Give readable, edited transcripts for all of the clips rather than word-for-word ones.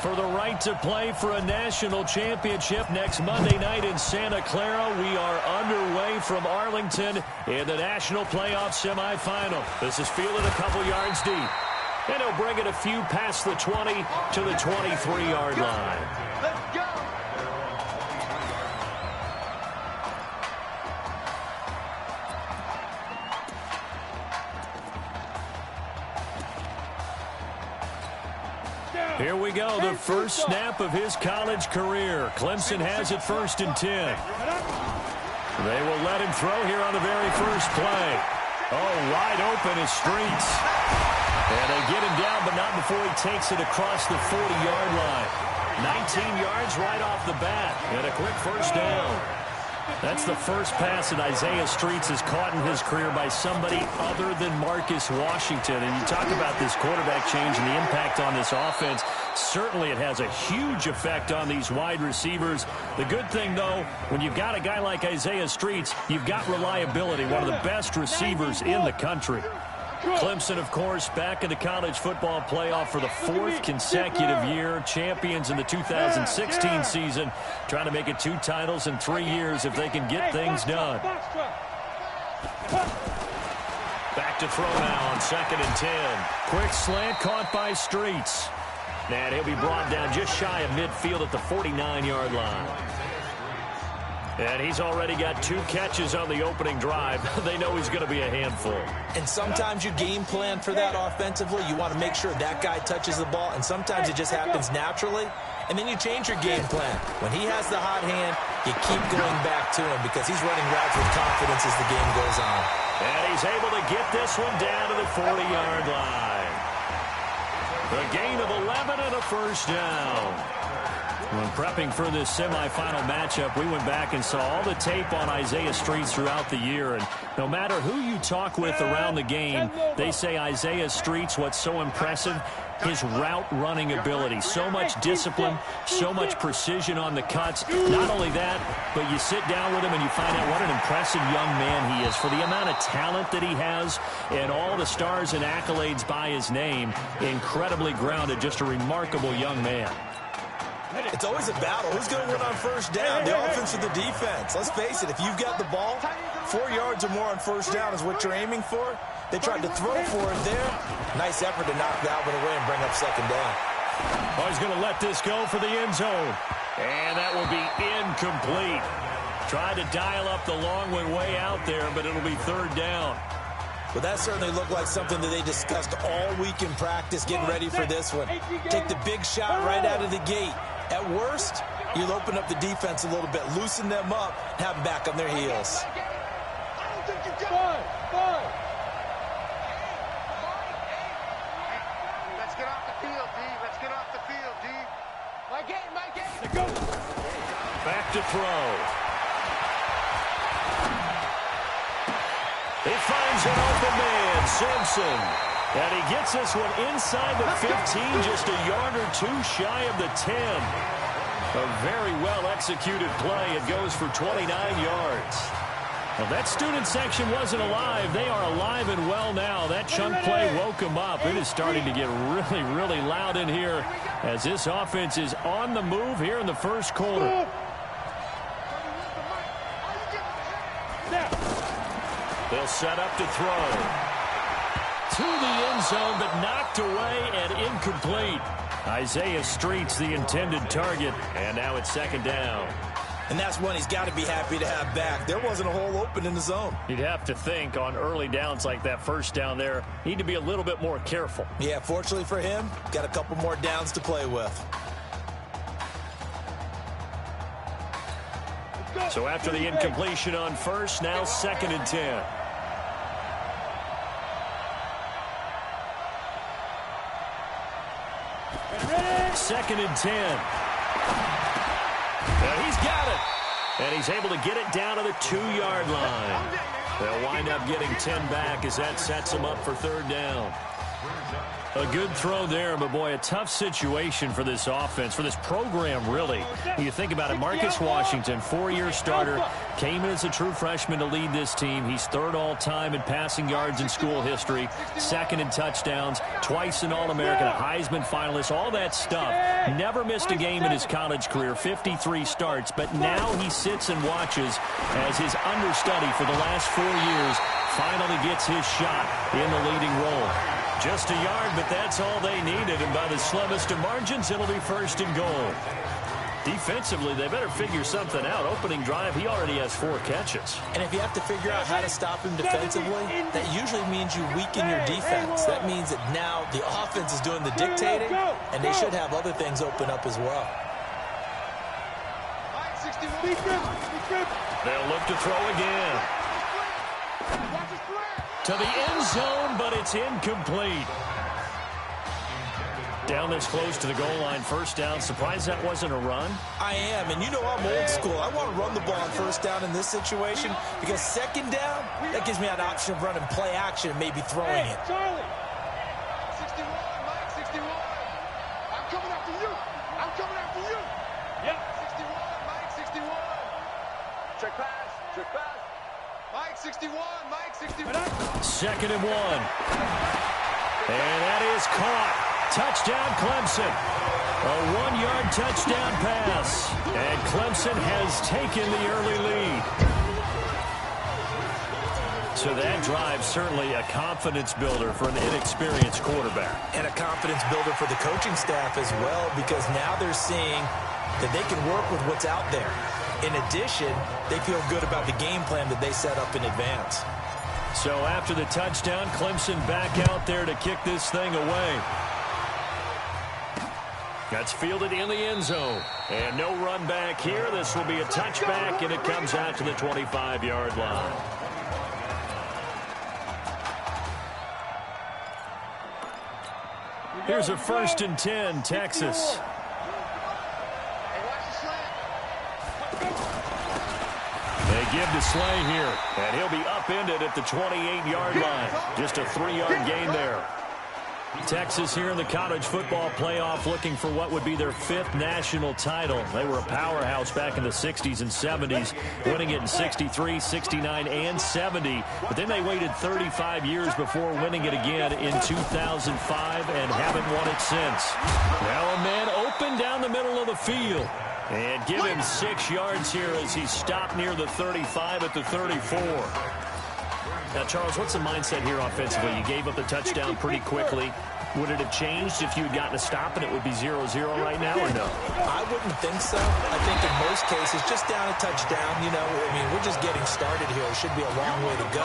For the right to play for a national championship next Monday night in Santa Clara, we are underway from Arlington in the national playoff semifinal. This is fielded a couple yards deep. And he'll bring it a few past the 20 to the 23-yard line. Let's go! Here we go, the first snap of his college career. Clemson has it 1st and 10. They will let him throw here on the very first play. Oh, wide open is Streets. And they get him down, but not before he takes it across the 40-yard line. 19 yards right off the bat, and a quick first down. That's the first pass that Isaiah Streets has caught in his career by somebody other than Marcus Washington. And you talk about this quarterback change and the impact on this offense. Certainly it has a huge effect on these wide receivers. The good thing, though, when you've got a guy like Isaiah Streets, you've got reliability, one of the best receivers in the country. Clemson, of course, back in the college football playoff for the 4th consecutive year. Champions in the 2016 season. Trying to make it 2 titles in 3 years if they can get things done. Back to throw now on 2nd and 10. Quick slant caught by Streets. And he'll be brought down just shy of midfield at the 49-yard line. And he's already got 2 catches on the opening drive. They know he's going to be a handful. And sometimes you game plan for that offensively. You want to make sure that guy touches the ball, and sometimes it just happens naturally. And then you change your game plan. When he has the hot hand, you keep going back to him because he's running routes with confidence as the game goes on. And he's able to get this one down to the 40-yard line. A gain of 11 and a first down. When prepping for this semifinal matchup, we went back and saw all the tape on Isaiah Streets throughout the year. And no matter who you talk with around the game, they say Isaiah Streets, what's so impressive, his route running ability. So much discipline, so much precision on the cuts. Not only that, but you sit down with him and you find out what an impressive young man he is. For the amount of talent that he has and all the stars and accolades by his name, incredibly grounded, just a remarkable young man. It's always a battle. Who's going to win on first down, the offense or the defense? Let's face it, if you've got the ball, 4 yards or more on first down is what you're aiming for. They tried to throw for it there. Nice effort to knock that one away and bring up 2nd down. Oh, he's going to let this go for the end zone. And that will be incomplete. Tried to dial up the long one way out there, but it'll be 3rd down. Well, that certainly looked like something that they discussed all week in practice, getting ready for this one. Take the big shot right out of the gate. At worst, you'll open up the defense a little bit, loosen them up, have them back on their heels. Let's get off the field, D. Let's get off the field, D. My game. Back to throw. He finds an open man, Simpson. And he gets this one inside the 15, just a yard or 2 shy of the 10. A very well-executed play. It goes for 29 yards. Well, that student section wasn't alive. They are alive and well now. That chunk play woke them up. It is starting to get really, really loud in here as this offense is on the move here in the first quarter. They'll set up to throw. To the end zone, but knocked away and incomplete. Isaiah Streets, the intended target, and now it's 2nd down. And that's one he's got to be happy to have back. There wasn't a hole open in the zone. You'd have to think on early downs like that first down there, need to be a little bit more careful. Yeah, fortunately for him, got a couple more downs to play with. So after the incompletion on first, now 2nd and 10. Second and 10. And he's got it. And he's able to get it down to the 2-yard line. They'll wind up getting 10 back as that sets them up for 3rd down. A good throw there, but boy, a tough situation for this offense, for this program, really. You think about it, Marcus Washington, 4-year starter, came in as a true freshman to lead this team. He's third all-time in passing yards in school history, second in touchdowns, twice an All-American, a Heisman finalist, all that stuff. Never missed a game in his college career, 53 starts, but now he sits and watches as his understudy for the last 4 years finally gets his shot in the leading role. Just a yard, but that's all they needed, and by the slimmest of margins, it'll be first and goal. Defensively, they better figure something out. Opening drive, he already has 4 catches. And if you have to figure out how to stop him defensively, that usually means you weaken your defense. That means that now the offense is doing the dictating, and they should have other things open up as well. They'll look to throw again. To the end zone, but it's incomplete. Down this close to the goal line, first down. Surprised that wasn't a run? I am, and you know I'm old school. I want to run the ball on first down in this situation because second down, that gives me an option of running play action and maybe throwing it. 61, Mike, 61. I'm coming after you. I'm coming after you. Yeah. 61, Mike, 61. Check pass, check pass. Mike, 61, Mike, 61. Second and 1. And that is caught. Touchdown, Clemson. A 1-yard touchdown pass. And Clemson has taken the early lead. So that drive certainly a confidence builder for an inexperienced quarterback. And a confidence builder for the coaching staff as well, because now they're seeing that they can work with what's out there. In addition, they feel good about the game plan that they set up in advance. So after the touchdown, Clemson back out there to kick this thing away. That's fielded in the end zone. And no run back here. This will be a touchback, and it comes out to the 25-yard line. Here's a 1st and 10, Texas. They give to Slay here, and he'll be upended at the 28-yard line. Just a 3-yard gain there. Texas here in the college football playoff looking for what would be their 5th national title. They were a powerhouse back in the 60s and 70s, winning it in 63, 69, and 70. But then they waited 35 years before winning it again in 2005 and haven't won it since. Now a man open down the middle of the field. And give him 6 yards here as he stopped near the 35 at the 34. Now, Charles, what's the mindset here offensively? You gave up the touchdown pretty quickly. Would it have changed if you had gotten a stop and it would be 0-0 right now, or no? I wouldn't think so. I think in most cases, just down a touchdown, you know, I mean, we're just getting started here. It should be a long way to go.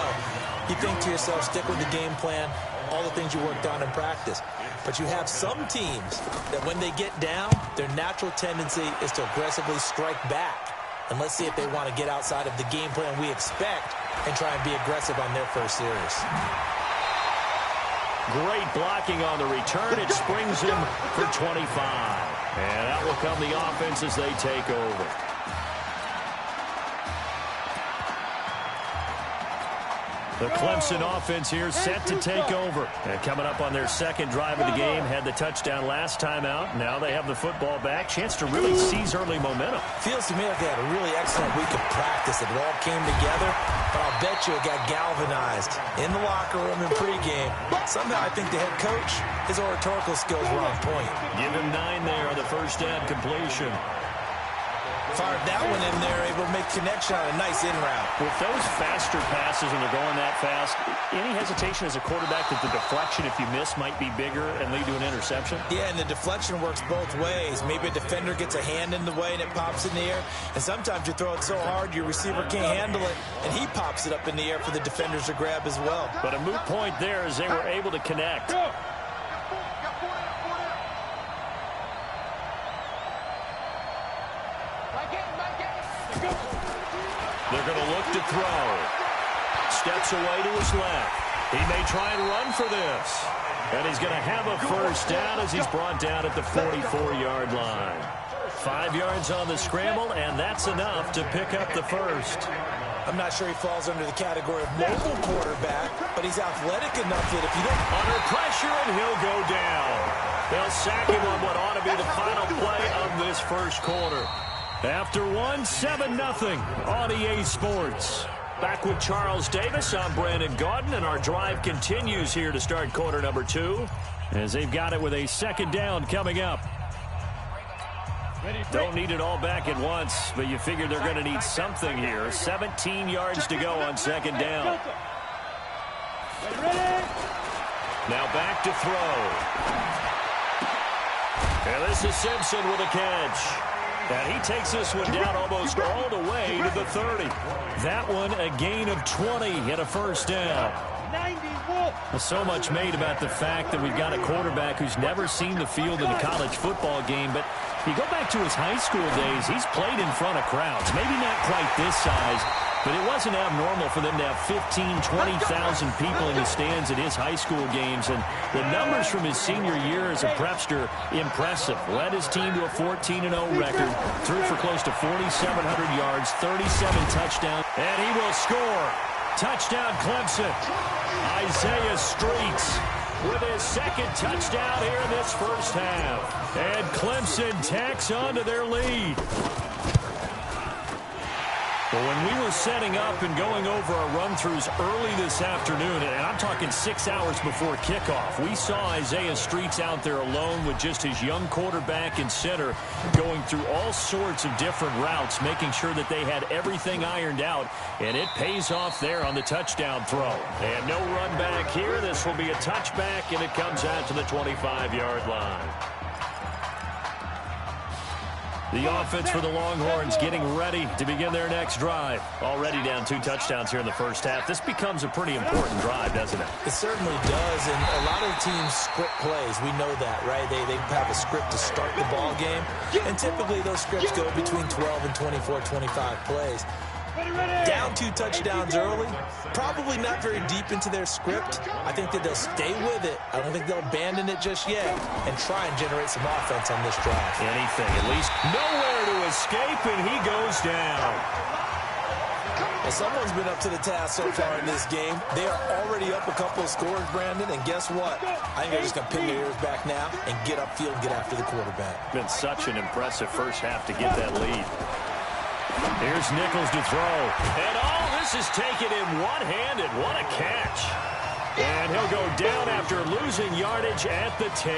You think to yourself, stick with the game plan, all the things you worked on in practice. But you have some teams that when they get down, their natural tendency is to aggressively strike back. And let's see if they want to get outside of the game plan we expect and try and be aggressive on their first series. Great blocking on the return. It springs him for 25. And out will come the offense as they take over. The Clemson offense here set to take over. And coming up on their second drive of the game, had the touchdown last time out. Now they have the football back. Chance to really seize early momentum. Feels to me like they had a really excellent week of practice. It all came together, but I'll bet you it got galvanized in the locker room in pregame. Somehow I think the head coach, his oratorical skills were on point. Give him 9 there on the first down completion. Fired that one in there, able to make connection on a nice in route. With those faster passes when they're going that fast, any hesitation as a quarterback that the deflection, if you miss, might be bigger and lead to an interception? Yeah, and the deflection works both ways. Maybe a defender gets a hand in the way and it pops in the air. And sometimes you throw it so hard your receiver can't handle it, and he pops it up in the air for the defenders to grab as well. But a moot point there as they were able to connect. They're going to look to throw. Steps away to his left. He may try and run for this. And he's going to have a first down as he's brought down at the 44-yard line. 5 yards on the scramble, and that's enough to pick up the first. I'm not sure he falls under the category of mobile quarterback, but he's athletic enough that if you don't... Under pressure, and he'll go down. They'll sack him on what ought to be the final play of this first quarter. After one, 7-0 on EA Sports. Back with Charles Davis, I'm Brandon Gaudin, and our drive continues here to start quarter number 2, as they've got it with a second down coming up. Don't need it all back at once, but you figure they're going to need something here. 17 yards to go on second down. Now back to throw. And this is Simpson with a catch. And he takes this one down almost all the way to the 30. That one a gain of 20 and a first down. So much made about the fact that we've got a quarterback who's never seen the field in a college football game, but you go back to his high school days, he's played in front of crowds. Maybe not quite this size, but it wasn't abnormal for them to have 15,000, 20,000 people in the stands at his high school games. And the numbers from his senior year as a prepster, impressive. Led his team to a 14-0 record, threw for close to 4,700 yards, 37 touchdowns, and he will score. Touchdown, Clemson. Isaiah Streets with his second touchdown here in this first half. And Clemson tacks on to their lead. Well, when we were setting up and going over our run-throughs early this afternoon, and I'm talking 6 hours before kickoff, we saw Isaiah Streets out there alone with just his young quarterback and center going through all sorts of different routes, making sure that they had everything ironed out, and it pays off there on the touchdown throw. And no run back here. This will be a touchback, and it comes out to the 25-yard line. The offense for the Longhorns getting ready to begin their next drive. Already down 2 touchdowns here in the first half. This becomes a pretty important drive, doesn't it? It certainly does, and a lot of the teams script plays. We know that, right? They have a script to start the ball game, and typically those scripts go between 12 and 24, 25 plays. Down 2 touchdowns early, probably not very deep into their script. I think that they'll stay with it. I don't think they'll abandon it just yet and try and generate some offense on this drive. Anything, at least nowhere to escape, and he goes down. Well, someone's been up to the task so far in this game. They are already up a couple of scores, Brandon, and guess what? I think they're just going to pin their ears back now and get upfield and get after the quarterback. Been such an impressive first half to get that lead. Here's Nichols to throw. And all this is taken in one-handed. What a catch. And he'll go down after losing yardage at the 10.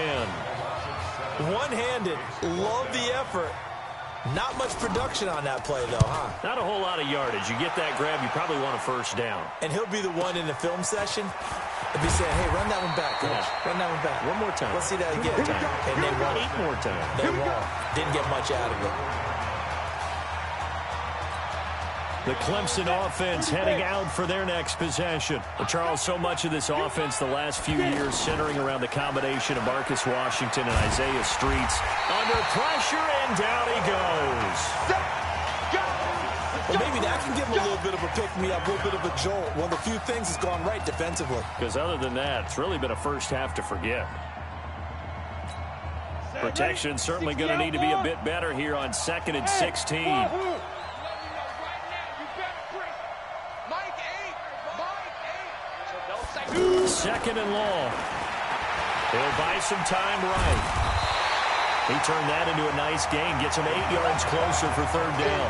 One-handed. Love the effort. Not much production on that play, though, huh? Not a whole lot of yardage. You get that grab, you probably want a first down. And he'll be the one in the film session. He'll be saying, hey, run that one back, coach. Yeah. Run that one back. One more time. Let's see that again. And they won't. 8 more times. They won't. Didn't get much out of it. The Clemson offense heading out for their next possession. Well, Charles, so much of this offense the last few years centering around the combination of Marcus Washington and Isaiah Streets. Under pressure, and down he goes. Well, maybe that can give him a little bit of a pick-me-up, a little bit of a jolt. One of the few things that's gone right defensively. Because other than that, it's really been a first half to forget. Protection certainly going to need to be a bit better here on 2nd and 16. Second and long. He'll buy some time right. He turned that into a nice gain. Gets him 8 yards closer for 3rd down.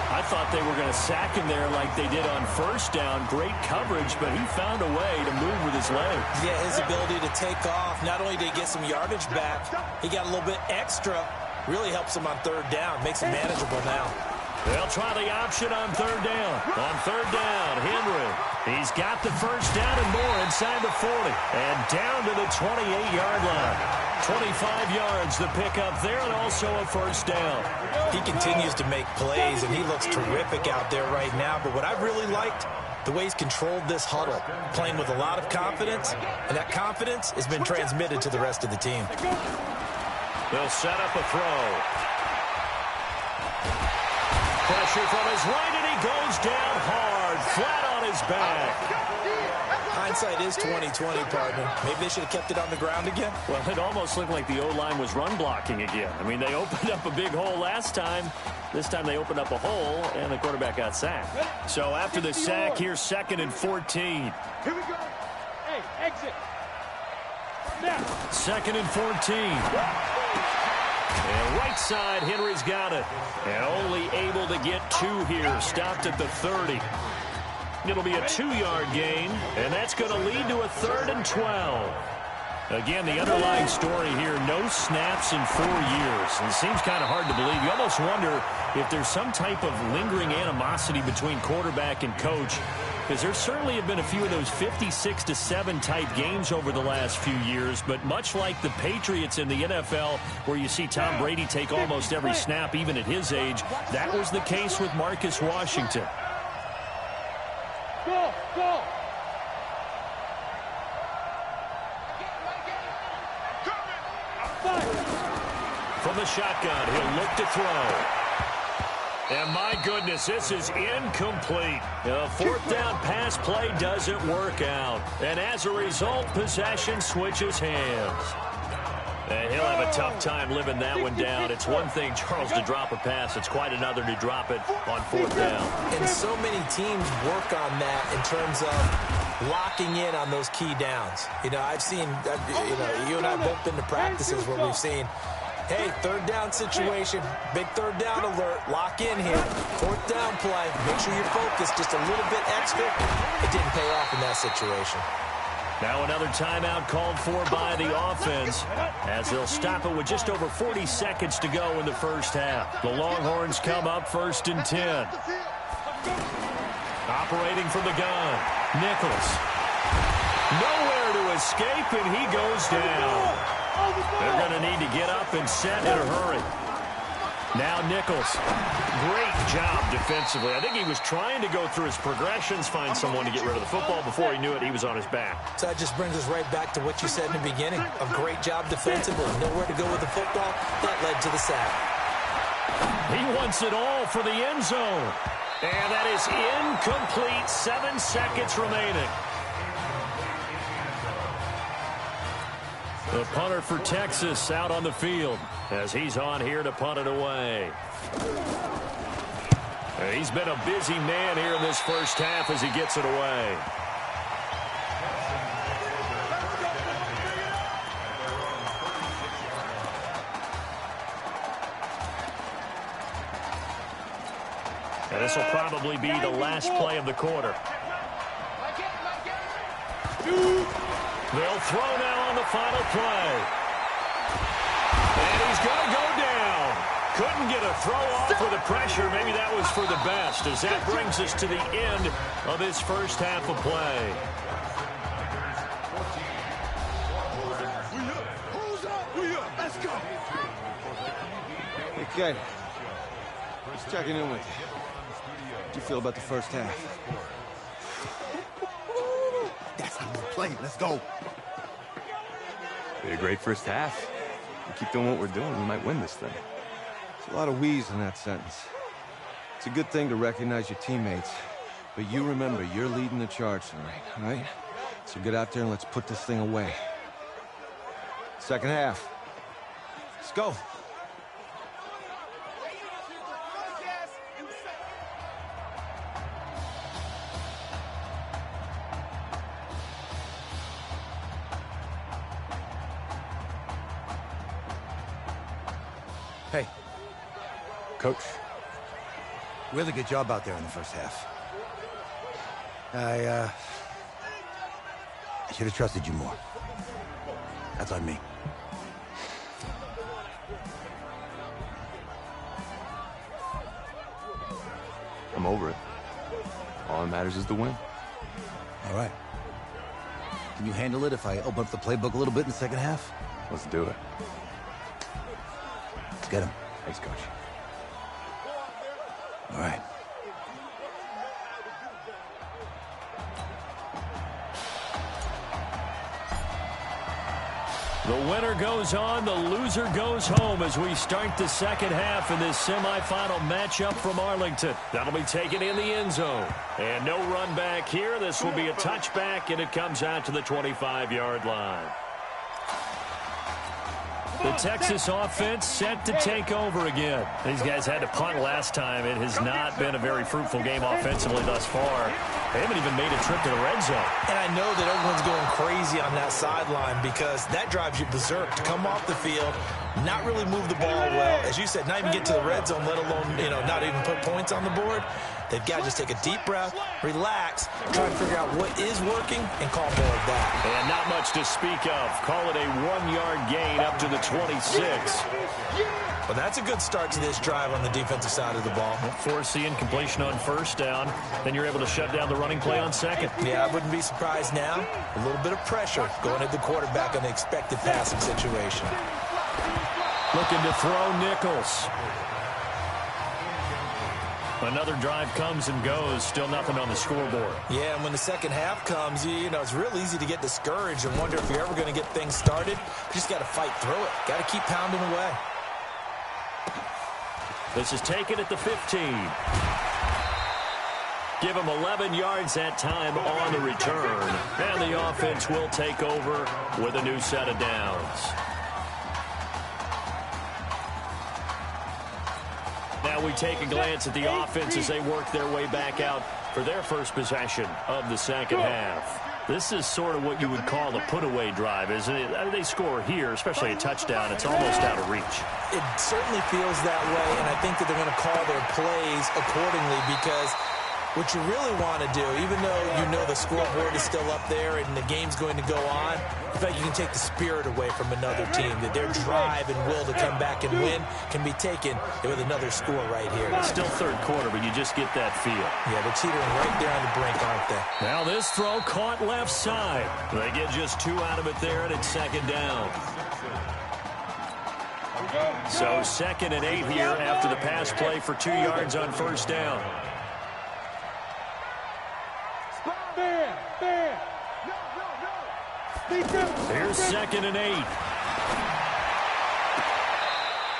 I thought they were going to sack him there like they did on 1st down. Great coverage, but he found a way to move with his legs. Yeah, his ability to take off. Not only did he get some yardage back, he got a little bit extra. Really helps him on 3rd down. Makes him manageable now. They'll try the option on 3rd down. On 3rd down, Henry. He's got the first down and more inside the 40. And down to the 28-yard line. 25 yards to pick up there, and also a first down. He continues to make plays, and he looks terrific out there right now. But what I've really liked, the way he's controlled this huddle, playing with a lot of confidence, and that confidence has been transmitted to the rest of the team. They'll set up a throw. Pressure from his right, and he he goes down hard, flat on his back. Hindsight is 20/20, partner. Maybe they should have kept it on the ground again. Well, it almost looked like the O-line was run blocking again. I mean, they opened up a big hole last time. This time they opened up a hole, and the quarterback got sacked. So after the sack, here's 2nd and 14. Here we go. Hey, exit. Now. 2nd and 14. And right side, Henry's got it. And only able to get 2 here. Stopped at the 30. It'll be a 2-yard gain, and that's going to lead to a 3rd and 12. Again, the underlying story here, no snaps in 4 years. And it seems kind of hard to believe. You almost wonder if there's some type of lingering animosity between quarterback and coach, because there certainly have been a few of those 56-7 type games over the last few years, but much like the Patriots in the NFL, where you see Tom Brady take almost every snap, even at his age, that was the case with Marcus Washington. Go, go. From the shotgun, he'll look to throw. And my goodness, this is incomplete. The 4th down pass play doesn't work out. And as a result, possession switches hands. And he'll have a tough time living that one down. It's one thing, Charles, to drop a pass. It's quite another to drop it on 4th down. And so many teams work on that in terms of locking in on those key downs. You know, I've seen, you and I have both been to practices where we've seen, hey, 3rd down situation, big 3rd down alert, lock in here, 4th down play, make sure you're focused just a little bit extra. It didn't pay off in that situation. Now another timeout called for by the offense, as they'll stop it with just over 40 seconds to go in the first half. The Longhorns come up 1st and 10. Operating from the gun, Nichols. Nowhere to escape, and he goes down. They're going to need to get up and set in a hurry. Now Nichols. Great job defensively. I think he was trying to go through his progressions, find someone to get rid of the football. Before he knew it, he was on his back. So that just brings us right back to what you said in the beginning. A great job defensively. Nowhere to go with the football. That led to the sack. He wants it all for the end zone. And that is incomplete. 7 seconds remaining. The punter for Texas out on the field as he's on here to punt it away. He's been a busy man here in this first half as he gets it away. And this will probably be the last play of the quarter. They'll throw now on the final play. And he's going to go down. Couldn't get a throw off with the pressure. Maybe that was for the best, as that brings us to the end of this first half of play. Let's go. Okay. Just checking in with you. How do you feel about the first half? That's how we play. Let's go. Be a great first half. We keep doing what we're doing, we might win this thing. There's a lot of wheeze in that sentence. It's a good thing to recognize your teammates, but you remember you're leading the charge tonight, all right? So get out there and let's put this thing away. Second half. Let's go. Hey. Coach. Really good job out there in the first half. I should have trusted you more. That's on me. I'm over it. All that matters is the win. All right. Can you handle it if I open up the playbook a little bit in the second half? Let's do it. Let's get him. Thanks, Coach. All right. The winner goes on, the loser goes home as we start the second half in this semifinal matchup from Arlington. That'll be taken in the end zone. And no run back here. This will be a touchback, and it comes out to the 25-yard line. The Texas offense set to take over again. These guys had to punt last time. It has not been a very fruitful game offensively thus far. They haven't even made a trip to the red zone. And I know that everyone's going crazy on that sideline because that drives you berserk to come off the field, not really move the ball well. As you said, not even get to the red zone, let alone, not even put points on the board. They've got to just take a deep breath, relax, try to figure out what is working, and call more of that. And not much to speak of. Call it a 1-yard gain up to the 26. Well, that's a good start to this drive on the defensive side of the ball. Force the incompletion on first down. Then you're able to shut down the running play on second. Yeah, I wouldn't be surprised now. A little bit of pressure going at the quarterback on the expected passing situation. Looking to throw Nichols. Another drive comes and goes. Still nothing on the scoreboard. Yeah, and when the second half comes, it's real easy to get discouraged and wonder if you're ever going to get things started. You just got to fight through it. Got to keep pounding away. This is taken at the 15. Give him 11 yards that time on the return. And the offense will take over with a new set of downs. Now we take a glance at the offense as they work their way back out for their first possession of the second half. This is sort of what you would call a put-away drive, isn't it? I mean, they score here, especially a touchdown. It's almost out of reach. It certainly feels that way, and I think that they're going to call their plays accordingly because what you really want to do, even though the scoreboard is still up there and the game's going to go on, in fact, you can take the spirit away from another team, that their drive and will to come back and win can be taken with another score right here. It's still third quarter, but you just get that feel. Yeah, they're teetering right there on the brink, aren't they? Now this throw caught left side. They get just 2 out of it there, and it's second down. So 2nd and 8 here after the pass play for 2 yards on first down. Here's 2nd and 8.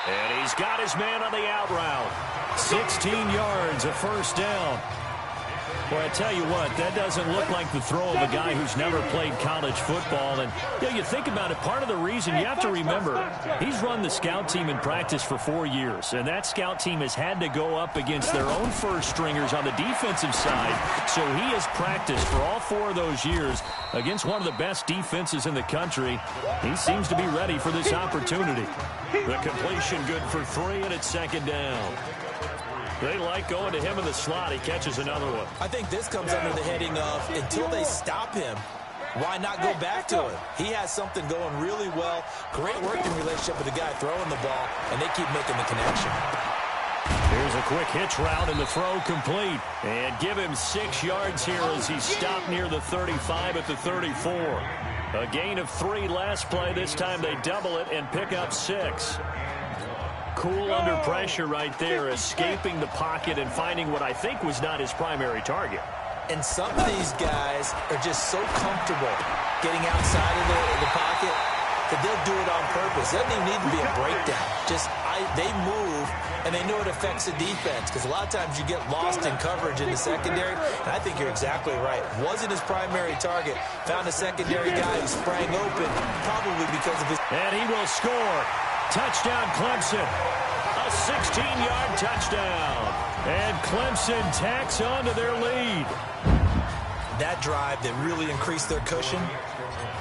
And he's got his man on the out route. 16 yards, a first down. Well, I tell you what, that doesn't look like the throw of a guy who's never played college football. And you think about it, part of the reason you have to remember, he's run the scout team in practice for 4 years. And that scout team has had to go up against their own first stringers on the defensive side. So he has practiced for all 4 of those years against one of the best defenses in the country. He seems to be ready for this opportunity. The completion good for 3, and it's second down. They like going to him in the slot. He catches another one. I think this comes under the heading of until they stop him, why not go back to it? He has something going really well. Great working relationship with the guy throwing the ball, and they keep making the connection. Here's a quick hitch route, and the throw complete. And give him 6 yards here as he stopped near the 35 at the 34. A gain of 3 last play. This time they double it and pick up 6. Cool under pressure right there, escaping the pocket and finding what I think was not his primary target. And some of these guys are just so comfortable getting outside of the pocket that they'll do it on purpose. It doesn't even need to be a breakdown. They move, and they know it affects the defense because a lot of times you get lost in coverage in the secondary, and I think you're exactly right. Wasn't his primary target. Found a secondary guy who sprang open, probably because of his... And he will score. Touchdown, Clemson. A 16-yard touchdown. And Clemson tacks on to their lead. That drive that really increased their cushion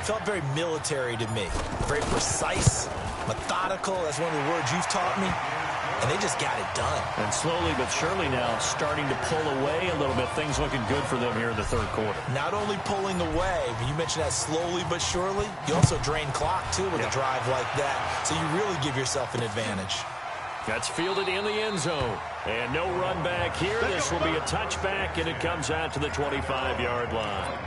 felt very military to me. Very precise, methodical. That's one of the words you've taught me. And they just got it done. And slowly but surely now starting to pull away a little bit. Things looking good for them here in the third quarter. Not only pulling away, but you mentioned that slowly but surely. You also drain clock, too, with a drive like that. So you really give yourself an advantage. That's fielded in the end zone. And no run back here. This will be a touchback, and it comes out to the 25-yard line.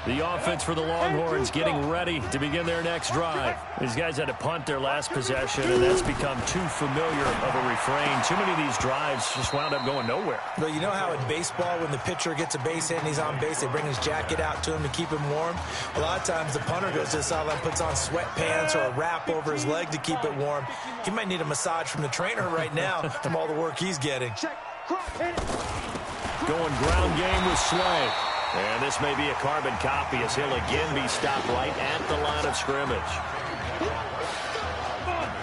The offense for the Longhorns getting ready to begin their next drive. These guys had to punt their last possession, and that's become too familiar of a refrain. Too many of these drives just wound up going nowhere. Well, you know how in baseball, when the pitcher gets a base hit and he's on base, they bring his jacket out to him to keep him warm? A lot of times the punter goes to the sideline, puts on sweatpants or a wrap over his leg to keep it warm. He might need a massage from the trainer right now from all the work he's getting. Going ground game with Slay. And this may be a carbon copy as he'll again be stopped right at the line of scrimmage.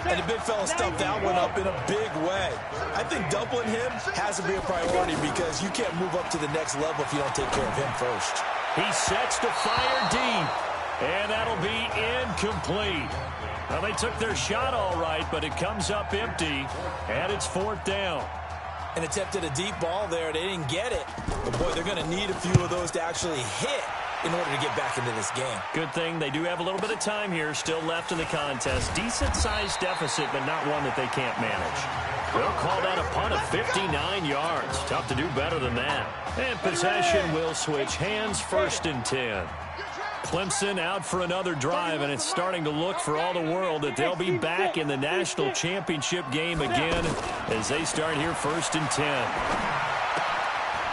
And the big fella stuffed that one up in a big way. I think doubling him has to be a priority because you can't move up to the next level if you don't take care of him first. He sets to fire deep. And that'll be incomplete. Well, they took their shot all right, but it comes up empty. And it's 4th down. And attempted a deep ball there. They didn't get it. But, boy, they're going to need a few of those to actually hit in order to get back into this game. Good thing they do have a little bit of time here still left in the contest. Decent-sized deficit, but not one that they can't manage. They'll call that a punt of 59 yards. Tough to do better than that. And possession will switch hands, 1st and 10. Clemson out for another drive, and it's starting to look for all the world that they'll be back in the national championship game again as they start here 1st and 10.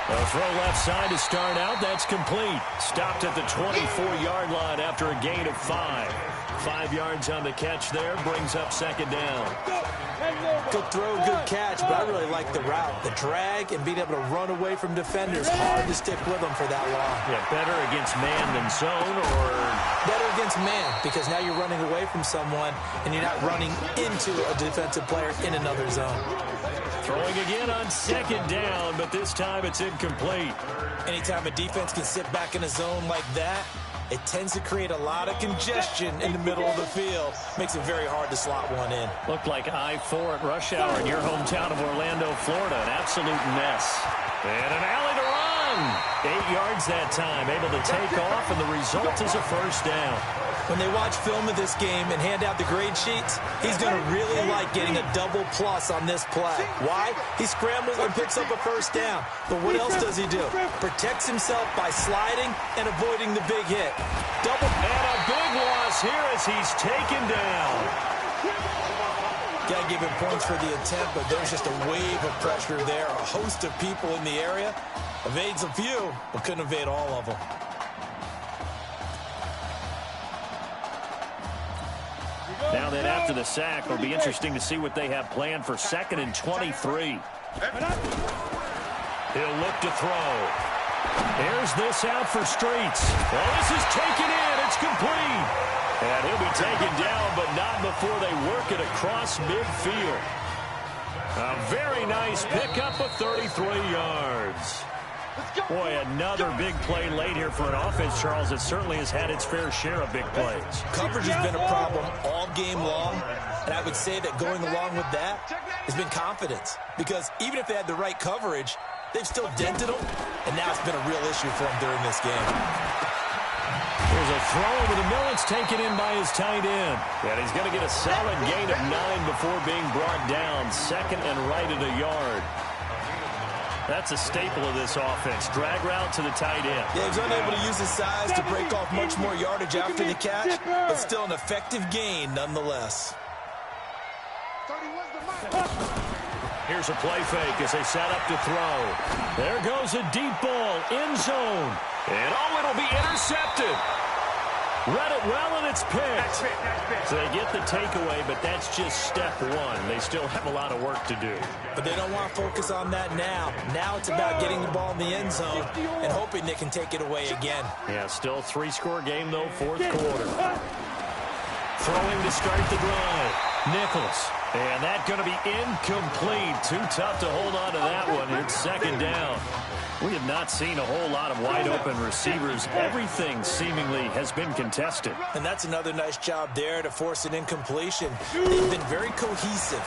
A throw left side to start out. That's complete. Stopped at the 24-yard line after a gain of 5. 5 yards on the catch there. Brings up 2nd down. Good throw, good catch, but I really like the route. The drag and being able to run away from defenders. Hard to stick with them for that long. Yeah, better against man than zone, or better against man, because now you're running away from someone and you're not running into a defensive player in another zone. Throwing again on 2nd down, but this time it's incomplete. Anytime a defense can sit back in a zone like that, it tends to create a lot of congestion in the middle of the field. Makes it very hard to slot one in. Looked like I-4 at rush hour in your hometown of Orlando, Florida. An absolute mess. And an alley to run. 8 yards that time. Able to take off, and the result is a 1st down. When they watch film of this game and hand out the grade sheets, he's going to really like getting a double plus on this play. Why? He scrambles and picks up a 1st down. But what else does he do? Protects himself by sliding and avoiding the big hit. Double. And a big loss here as he's taken down. Got to give him points for the attempt, but there's just a wave of pressure there. A host of people in the area. Evades a few, but couldn't evade all of them. Now then, after the sack, it'll be interesting to see what they have planned for 2nd and 23. He'll look to throw. Here's this out for Streets. Well, this is taken in. It's complete. And he'll be taken down, but not before they work it across midfield. A very nice pickup of 33 yards. Boy, another big play late here for an offense, Charles, that certainly has had its fair share of big plays. Coverage has been a problem all game long, and I would say that going along with that has been confidence. Because even if they had the right coverage, they've still dented them, and now it's been a real issue for them during this game. Here's a throw over the middle. It's taken in by his tight end. And he's going to get a solid gain of 9 before being brought down. 2nd and right at a yard. That's a staple of this offense. Drag route to the tight end. Yeah, he's unable to use his size to break off much more yardage after the catch, but still an effective gain nonetheless. Here's a play fake as they set up to throw. There goes a deep ball, end zone. And oh, it'll be intercepted. Read it well, and it's picked. So they get the takeaway, but that's just step one. They still have a lot of work to do. But they don't want to focus on that now. Now it's about getting the ball in the end zone and hoping they can take it away again. Yeah, still 3-score game, though, 4th quarter. Throwing to start the drive. Nichols. And that's going to be incomplete. Too tough to hold on to that one. It's 2nd down. We have not seen a whole lot of wide-open receivers. Everything seemingly has been contested. And that's another nice job there to force an incompletion. They've been very cohesive,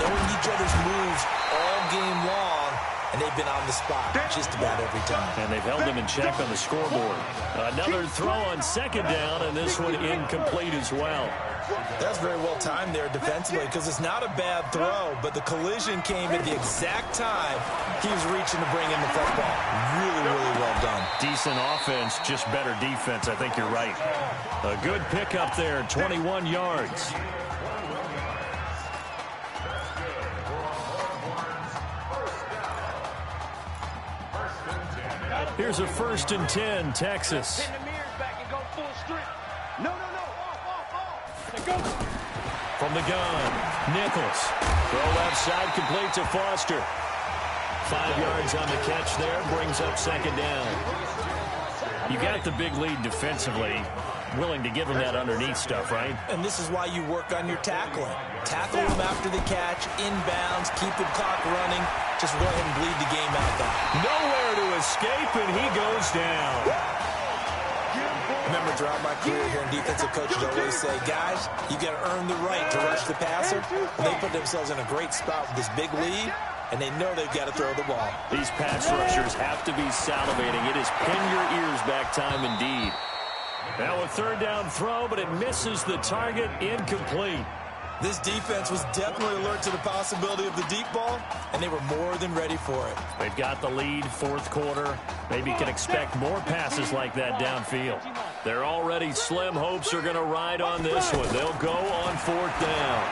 knowing each other's moves all game long, and they've been on the spot just about every time. And they've held them in check on the scoreboard. Another throw on 2nd down, and this one incomplete as well. That's very well timed there defensively because it's not a bad throw, but the collision came at the exact time he was reaching to bring in the football. Really, really well done. done. Decent offense, just better defense. I think you're right. A good pickup there, 21 yards. Here's a 1st and 10, Texas. From the gun, Nichols. Throw left side, complete to Foster. 5 yards on the catch there, brings up 2nd down. You got the big lead defensively, willing to give him that underneath stuff, right? And this is why you work on your tackling. Tackle him after the catch, inbounds, keep the clock running. Just go ahead and bleed the game out there. Nowhere to escape, and he goes down. Remember, throughout my career here in defensive coaches always say, guys, you got to earn the right to rush the passer. And they put themselves in a great spot with this big lead, and they know they've got to throw the ball. These pass rushers have to be salivating. It is pin your ears back time indeed. Now a 3rd down throw, but it misses the target, incomplete. This defense was definitely alert to the possibility of the deep ball, and they were more than ready for it. They've got the lead, 4th quarter. Maybe can expect more passes like that downfield. They're already slim hopes are going to ride on this one. They'll go on 4th down.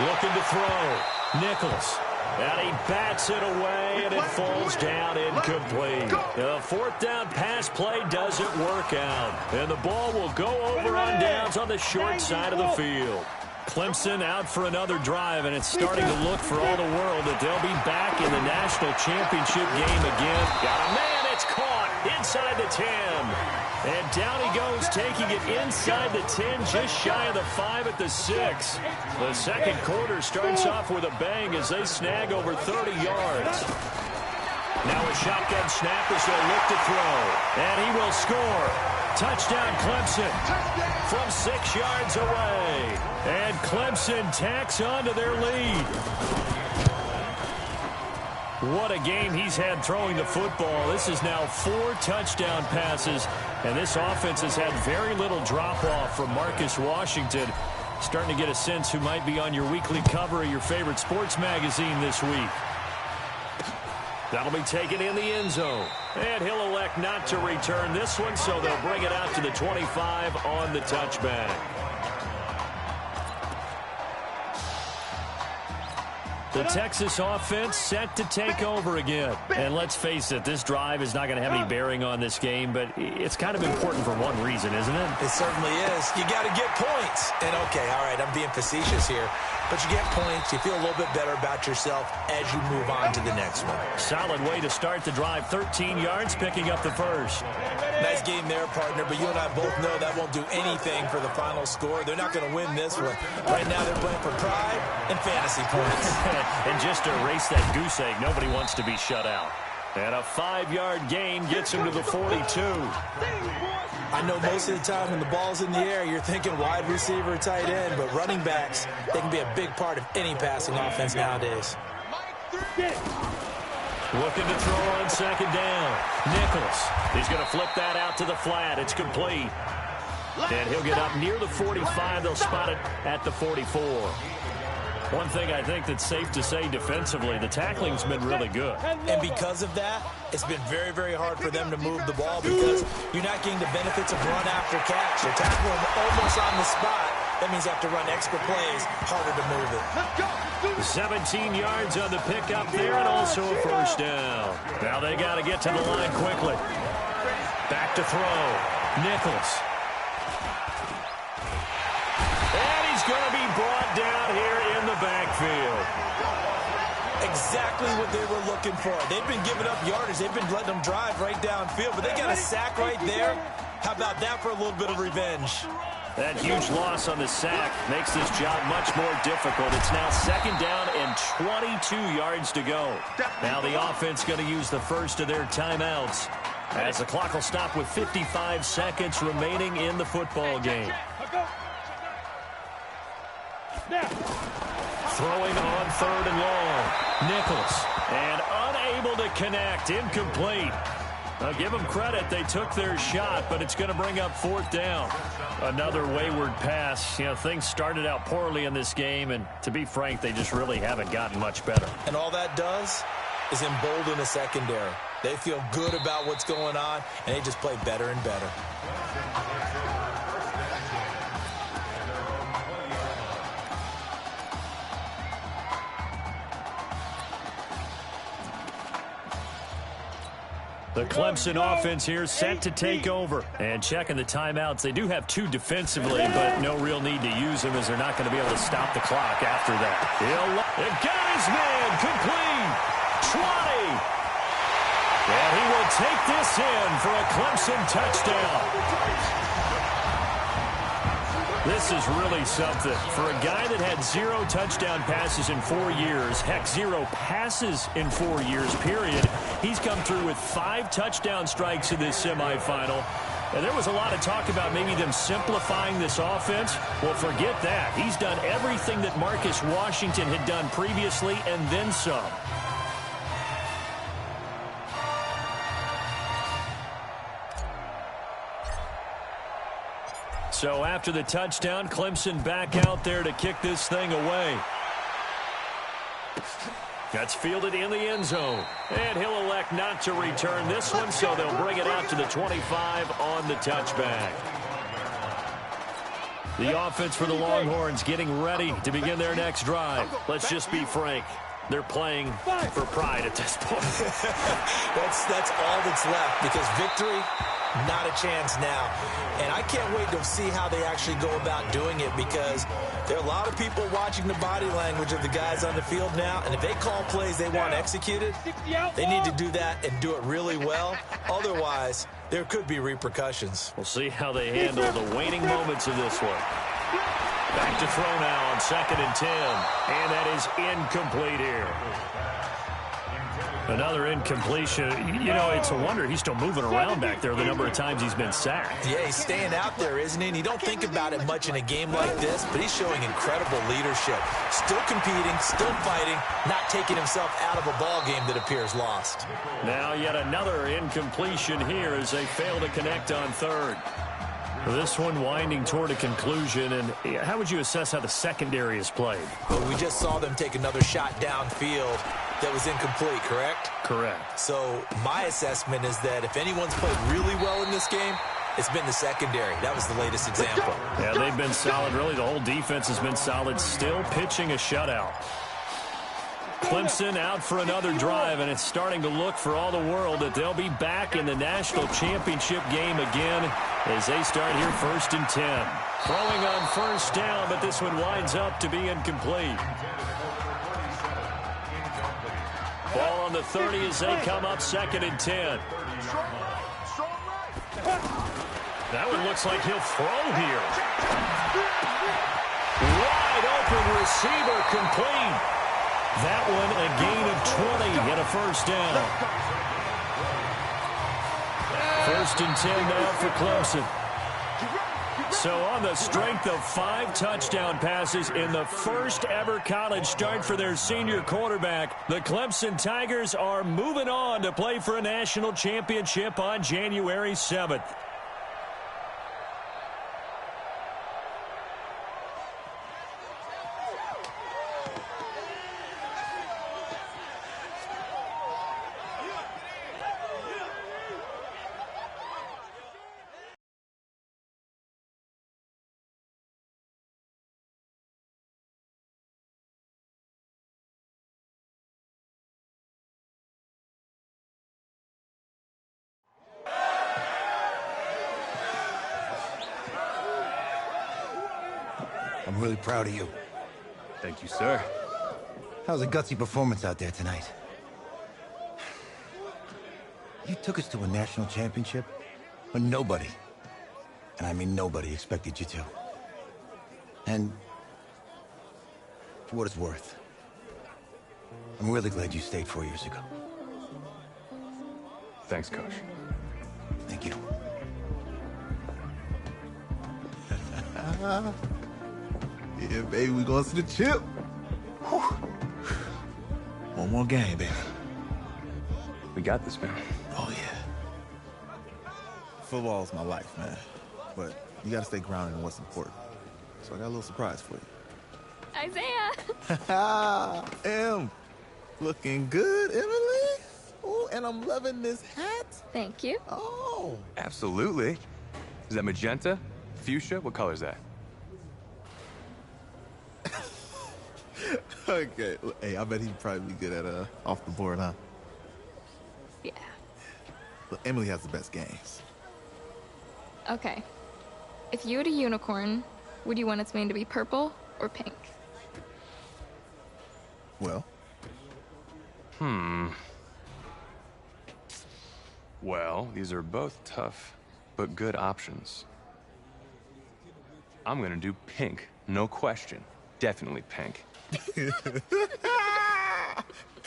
Looking to throw. Nichols. And he bats it away, and it falls down incomplete. The 4th down pass play doesn't work out. And the ball will go over on downs on the short side of the field. Clemson out for another drive, and it's starting to look for all the world that they'll be back in the national championship game again. Got a man, it's caught inside the 10. And down he goes, taking it inside the 10, just shy of the 5 at the 6. The 2nd quarter starts off with a bang as they snag over 30 yards. Now a shotgun snap as they look to throw. And he will score. Touchdown Clemson from 6 yards away. And Clemson tacks on to their lead. What a game he's had throwing the football. This is now 4 touchdown passes. And this offense has had very little drop-off from Marcus Washington. Starting to get a sense who might be on your weekly cover of your favorite sports magazine this week. That'll be taken in the end zone. And he'll elect not to return this one, so they'll bring it out to the 25 on the touchback. The Texas offense set to take over again. And let's face it, this drive is not going to have any bearing on this game, but it's kind of important for one reason, isn't it? It certainly is. You got to get points. And, okay, all right, I'm being facetious here. But you get points, you feel a little bit better about yourself as you move on to the next one. Solid way to start the drive. 13 yards, picking up the first. Nice game there, partner, but you and I both know that won't do anything for the final score. They're not going to win this one. Right now they're playing for pride and fantasy points. And just to erase that goose egg, nobody wants to be shut out. And a 5-yard gain gets him to the 42. I know most of the time when the ball's in the air, you're thinking wide receiver, tight end, but running backs, they can be a big part of any passing offense nowadays. Looking to throw on 2nd down. Nichols. He's going to flip that out to the flat. It's complete. And he'll get up near the 45. They'll spot it at the 44. One thing I think that's safe to say defensively, the tackling's been really good. And because of that, it's been very, very hard for them to move the ball because you're not getting the benefits of run after catch. You're tackling them almost on the spot. That means you have to run extra plays, harder to move it. 17 yards on the pickup there and also a 1st down. Now they got to get to the line quickly. Back to throw. Nichols. And he's going to be brought down here in the backfield. Exactly what they were looking for. They've been giving up yardage. They've been letting them drive right downfield, but they got a sack right there. How about that for a little bit of revenge? That huge loss on the sack makes this job much more difficult. It's now 2nd down and 22 yards to go. Now the offense going to use the first of their timeouts as the clock will stop with 55 seconds remaining in the football game. Throwing on 3rd and long. Nichols. And unable to connect. Incomplete. I'll give them credit. They took their shot, but it's going to bring up 4th down. Another wayward pass. You know, things started out poorly in this game, and to be frank, they just really haven't gotten much better. And all that does is embolden a secondary. They feel good about what's going on, and they just play better and better. The Clemson offense here set to take over. And checking the timeouts, they do have 2 defensively, but no real need to use them as they're not going to be able to stop the clock after that. It got his man complete. 20. And he will take this in for a Clemson touchdown. This is really something. For a guy that had 0 touchdown passes in 4 years, heck, 0 passes in 4 years, period, he's come through with 5 touchdown strikes in this semifinal. And there was a lot of talk about maybe them simplifying this offense. Well, forget that. He's done everything that Marcus Washington had done previously and then some. So after the touchdown, Clemson back out there to kick this thing away. That's fielded in the end zone. And he'll elect not to return this one, so they'll bring it out to the 25 on the touchback. The offense for the Longhorns getting ready to begin their next drive. Let's just be frank. They're playing for pride at this point. That's all that's left, because victory, not a chance now. And I can't wait to see how they actually go about doing it, because there are a lot of people watching the body language of the guys on the field now, and if they call plays they want executed, they need to do that and do it really well. Otherwise, there could be repercussions. We'll see how they handle the waning moments of this one. Back to throw now on 2nd and 10. And that is incomplete here. Another incompletion. You know, it's a wonder he's still moving around back there the number of times he's been sacked. Yeah, he's staying out there, isn't he? And you don't think about it much in a game like this, but he's showing incredible leadership. Still competing, still fighting, not taking himself out of a ball game that appears lost. Now yet another incompletion here as they fail to connect on 3rd. This one winding toward a conclusion, and how would you assess how the secondary is played? Well, we just saw them take another shot downfield that was incomplete, correct? Correct. So my assessment is that if anyone's played really well in this game, it's been the secondary. That was the latest example. Yeah, they've been solid. Really, the whole defense has been solid, still pitching a shutout. Clemson out for another drive, and it's starting to look for all the world that they'll be back in the national championship game again as they start here 1st and 10. Throwing on 1st down, but this one winds up to be incomplete. Ball on the 30 as they come up 2nd and 10. That one looks like he'll throw here. Wide open receiver complete. That one a gain of 20 and a 1st down. 1st and 10 now for Clemson. So on the strength of 5 touchdown passes in the first ever college start for their senior quarterback, the Clemson Tigers are moving on to play for a national championship on January 7th. I'm really proud of you. Thank you, sir. That was a gutsy performance out there tonight. You took us to a national championship when nobody, and I mean nobody, expected you to. And for what it's worth, I'm really glad you stayed 4 years ago. Thanks, Coach. Thank you. Yeah, baby, we going to the chip. Whew. One more game, baby. We got this, man. Oh, yeah. Football's my life, man. But you got to stay grounded in what's important. So I got a little surprise for you. Isaiah! Em, looking good, Emily. Oh, and man. I'm loving this hat. Thank you. Oh. Absolutely. Is that magenta? Fuchsia? What color is that? Okay. Hey, I bet he'd probably be good at off the board, huh? Yeah. Look, Emily has the best games. Okay. If you had a unicorn, would you want its mane to be purple or pink? Well. Well, these are both tough, but good options. I'm gonna do pink, no question. Definitely pink.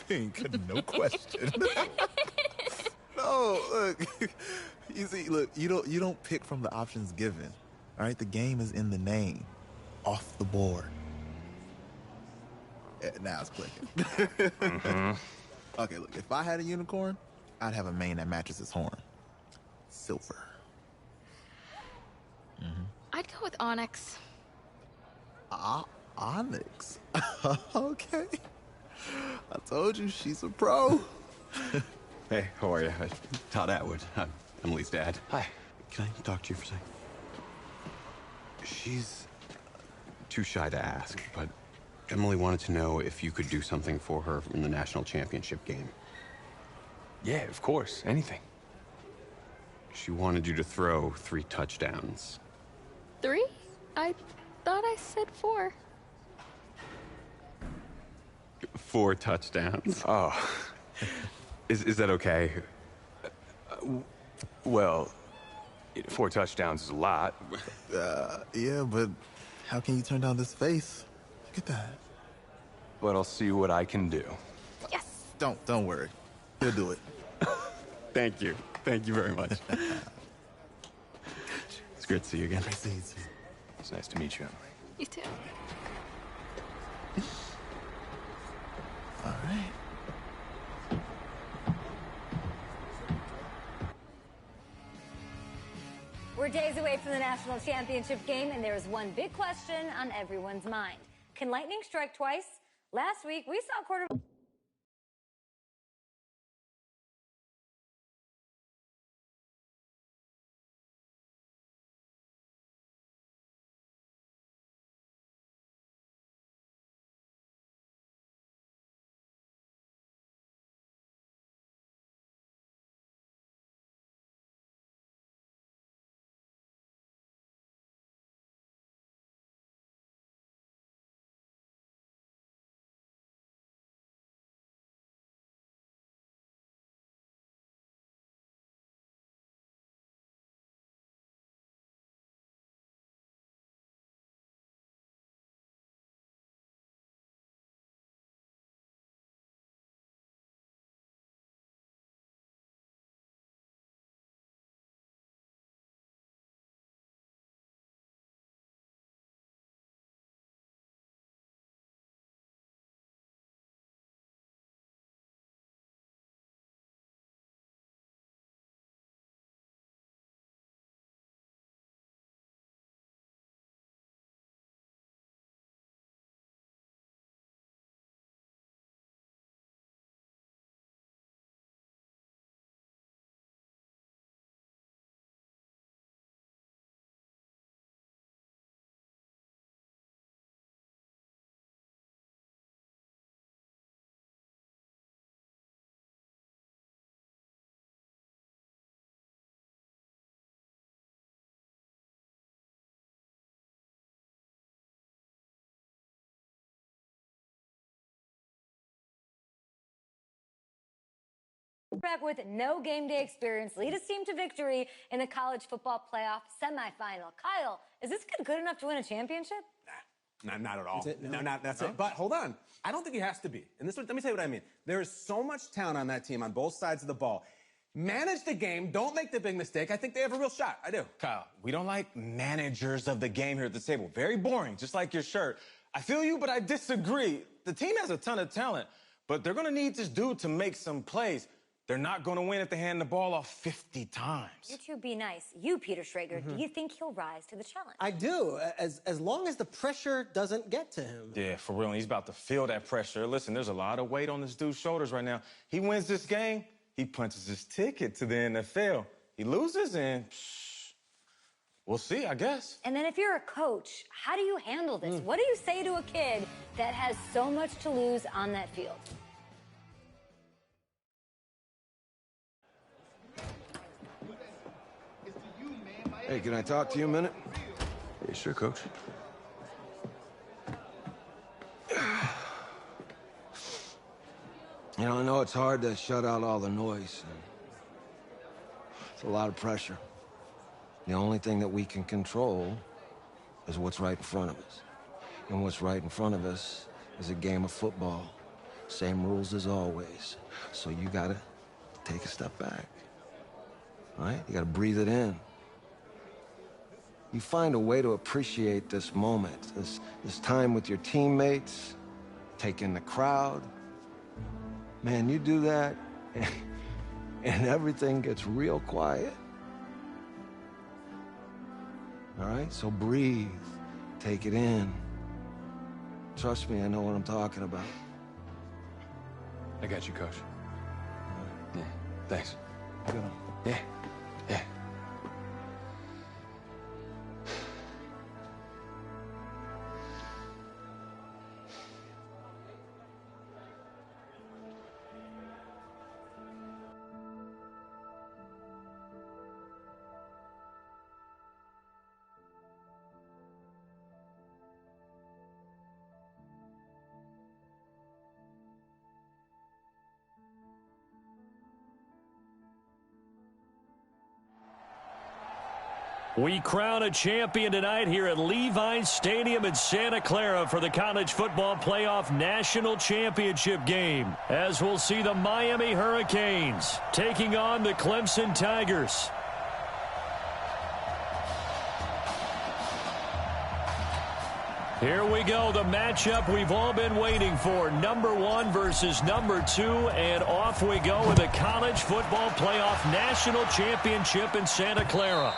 Pink, no question. No, look. You see, look, you don't pick from the options given. All right, the game is in the name. Off the board. Now it's clicking. Okay, look, if I had a unicorn, I'd have a mane that matches his horn. Silver. I'd go with onyx. Onyx. Okay. I told you, she's a pro. Hey, how are you? Todd Atwood. I'm Emily's dad. Hi. Can I talk to you for a second? She's too shy to ask, but Emily wanted to know if you could do something for her in the national championship game. Yeah, of course. Anything. She wanted you to throw 3 touchdowns. 3? I thought I said 4. 4 touchdowns. Oh. Is that okay? Well, 4 touchdowns is a lot. Yeah, but how can you turn down this face? Look at that. But I'll see what I can do. Yes. Don't worry. He'll do it. Thank you. Thank you very much. It's great to see you again. Nice to see you too. It's nice to meet you, Emily. You too. All right. We're days away from the national championship game, and there is one big question on everyone's mind. Can lightning strike twice? Last week, we saw quarterback. With no game day experience lead his team to victory in the college football playoff semifinal. Kyle, is this kid good enough to win a championship? Nah, not at all. That's it. But hold on. I don't think he has to be. And let me tell you what I mean. There is so much talent on that team on both sides of the ball. Manage the game. Don't make the big mistake. I think they have a real shot. I do. Kyle, we don't like managers of the game here at the table. Very boring, just like your shirt. I feel you, but I disagree. The team has a ton of talent, but they're going to need this dude to make some plays. They're not going to win if they hand the ball off 50 times. You two be nice. You, Peter Schrager, do you think he'll rise to the challenge? I do, as long as the pressure doesn't get to him. Yeah, for real. And he's about to feel that pressure. Listen, there's a lot of weight on this dude's shoulders right now. He wins this game, he punches his ticket to the NFL. He loses, and we'll see, I guess. And then if you're a coach, how do you handle this? What do you say to a kid that has so much to lose on that field? Hey, can I talk to you a minute? Yeah, sure, Coach. You know, I know it's hard to shut out all the noise. It's a lot of pressure. The only thing that we can control is what's right in front of us. And what's right in front of us is a game of football. Same rules as always. So you gotta take a step back. All right? You gotta breathe it in. You find a way to appreciate this moment, this time with your teammates, take in the crowd. Man, you do that, and everything gets real quiet. All right? So breathe. Take it in. Trust me, I know what I'm talking about. I got you, Coach. Yeah, thanks. Good. Yeah, yeah. We crown a champion tonight here at Levi's Stadium in Santa Clara for the College Football Playoff National Championship game, as we'll see the Miami Hurricanes taking on the Clemson Tigers. Here we go, the matchup we've all been waiting for. Number 1 versus number 2, and off we go with the College Football Playoff National Championship in Santa Clara.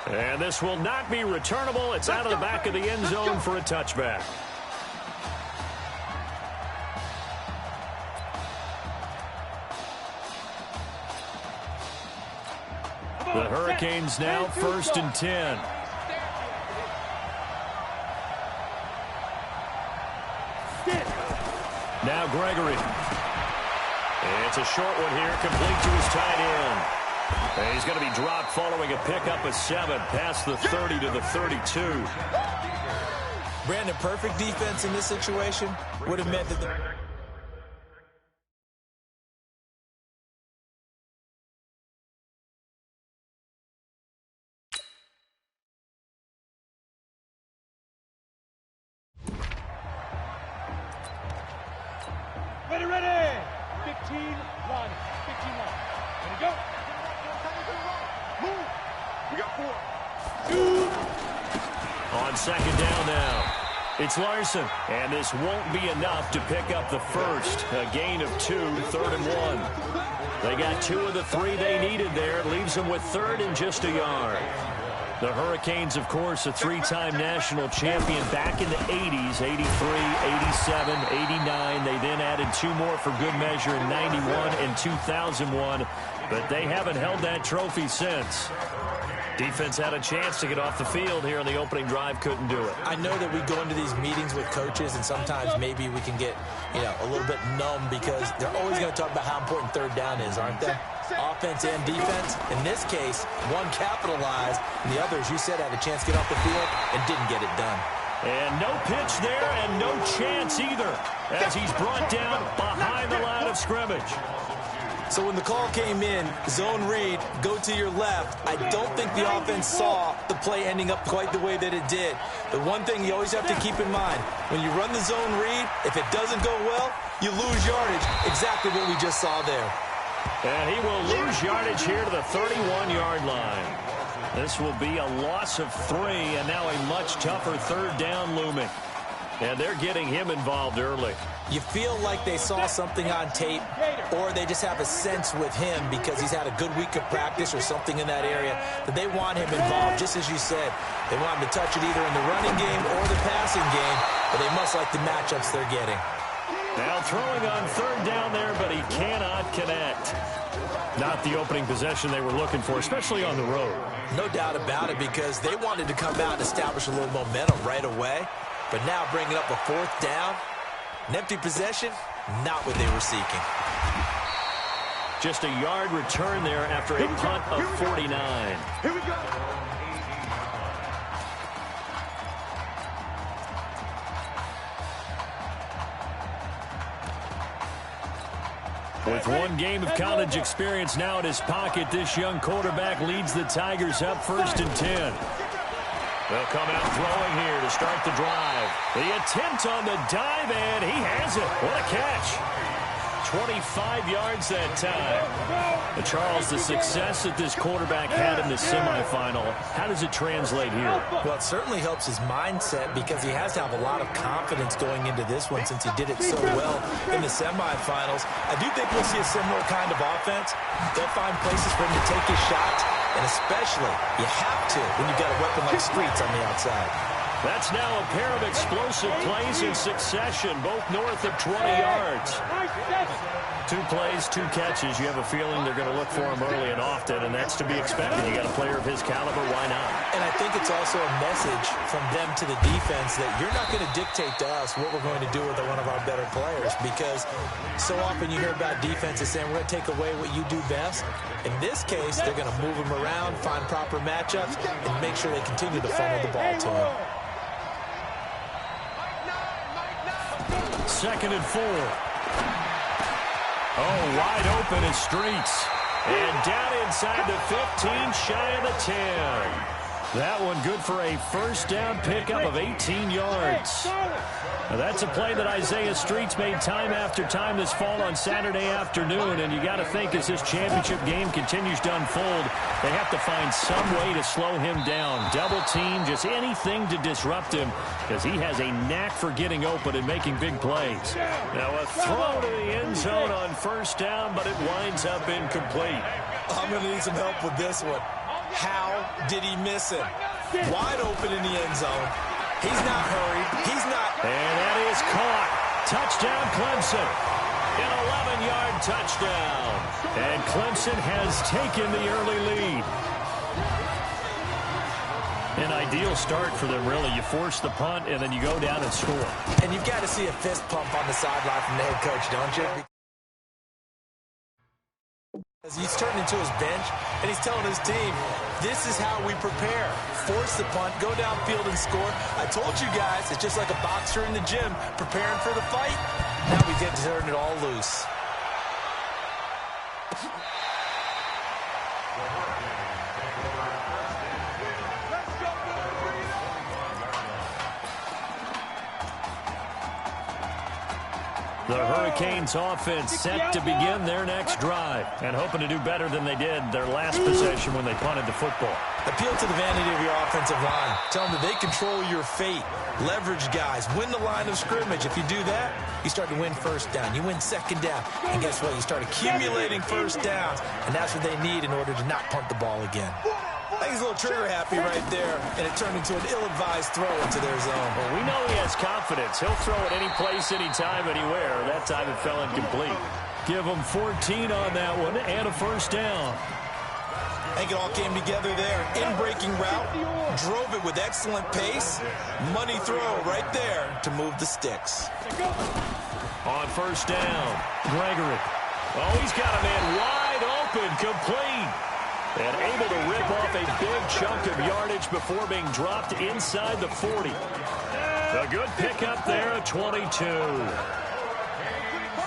And this will not be returnable. It's out of the back of the end zone for a touchback. The Hurricanes now 1st and 10. Now Gregory. It's a short one here, complete to his tight end. And he's going to be dropped following a pickup of 7 past the 30 to the 32. Brandon, perfect defense in this situation would have meant that the... Ready. 15, run. 15, run. Ready, go. Move. We got 4. On 2nd down now. It's Larson, and this won't be enough to pick up the first. A gain of 2, 3rd and 1. They got 2 of the 3 they needed there. It leaves them with 3rd and just a yard. The Hurricanes, of course, a 3-time national champion back in the 80s, 83, 87, 89. They then added 2 more for good measure in 91 and 2001, but they haven't held that trophy since. Defense had a chance to get off the field here in the opening drive, couldn't do it. I know that we go into these meetings with coaches, and sometimes maybe we can get, a little bit numb because they're always going to talk about how important 3rd down is, aren't they? Offense and defense. In this case, one capitalized, and the other, as you said, had a chance to get off the field and didn't get it done. And no pitch there and no chance either as he's brought down behind the line of scrimmage. So when the call came in, zone read, go to your left, I don't think the offense saw the play ending up quite the way that it did. The one thing you always have to keep in mind, when you run the zone read, if it doesn't go well, you lose yardage. Exactly what we just saw there. And he will lose yardage here to the 31-yard line. This will be a loss of 3, and now a much tougher 3rd down looming. And they're getting him involved early. You feel like they saw something on tape, or they just have a sense with him because he's had a good week of practice or something in that area that they want him involved, just as you said. They want him to touch it either in the running game or the passing game, but they must like the matchups they're getting. Now throwing on 3rd down there, but he cannot connect. Not the opening possession they were looking for, especially on the road. No doubt about it, because they wanted to come out and establish a little momentum right away. But now bringing up a 4th down, an empty possession, not what they were seeking. Just a yard return there after a punt of 49. Here we go. With one game of college experience now in his pocket, this young quarterback leads the Tigers up 1st and 10. They'll come out throwing here to start the drive. The attempt on the dive, and he has it. What a catch. 25 yards that time. But Charles, the success that this quarterback had in the semifinal, how does it translate here? Well, it certainly helps his mindset, because he has to have a lot of confidence going into this one since he did it so well in the semifinals. I do think we'll see a similar kind of offense. They'll find places for him to take his shots, and especially, you have to when you've got a weapon like Streets on the outside. That's now a pair of explosive plays in succession, both north of 20 yards. 2 plays, 2 catches. You have a feeling they're going to look for him early and often, and that's to be expected. You got a player of his caliber, why not? And I think it's also a message from them to the defense that you're not going to dictate to us what we're going to do with one of our better players, because so often you hear about defenses saying we're going to take away what you do best. In this case, they're going to move him around, find proper matchups, and make sure they continue to funnel the ball to him. 2nd and 4. Oh, wide open is Streets. And down inside the 15, shy of the 10. That one good for a 1st down pickup of 18 yards. Now that's a play that Isaiah Streets made time after time this fall on Saturday afternoon, and you got to think as this championship game continues to unfold, they have to find some way to slow him down. Double team, just anything to disrupt him, because he has a knack for getting open and making big plays. Now a throw to the end zone on 1st down, but it winds up incomplete. I'm going to need some help with this one. How did he miss him? Wide open in the end zone. He's not hurried. He's not. And that is caught. Touchdown, Clemson. An 11-yard touchdown. And Clemson has taken the early lead. An ideal start for them, really. You force the punt, and then you go down and score. And you've got to see a fist pump on the sideline from the head coach, don't you? He's turned into his bench, and he's telling his team, this is how we prepare. Force the punt, go downfield and score. I told you guys, it's just like a boxer in the gym preparing for the fight. Now we get to turn it all loose. The Hurricanes offense set to begin their next drive, and hoping to do better than they did their last possession when they punted the football. Appeal to the vanity of your offensive line. Tell them that they control your fate. Leverage guys. Win the line of scrimmage. If you do that, you start to win 1st down. You win 2nd down. And guess what? You start accumulating 1st downs, and that's what they need in order to not punt the ball again. I think he's a little trigger happy right there, and it turned into an ill-advised throw into their zone. Well, we know he has confidence. He'll throw it any place, anytime, anywhere. That time it fell incomplete. Give him 14 on that one and a 1st down. I think it all came together there. In-breaking route, drove it with excellent pace. Money throw right there to move the sticks. On 1st down, Gregory. Oh, he's got a man wide open, complete. And able to rip off a big chunk of yardage before being dropped inside the 40. A good pickup there at 22.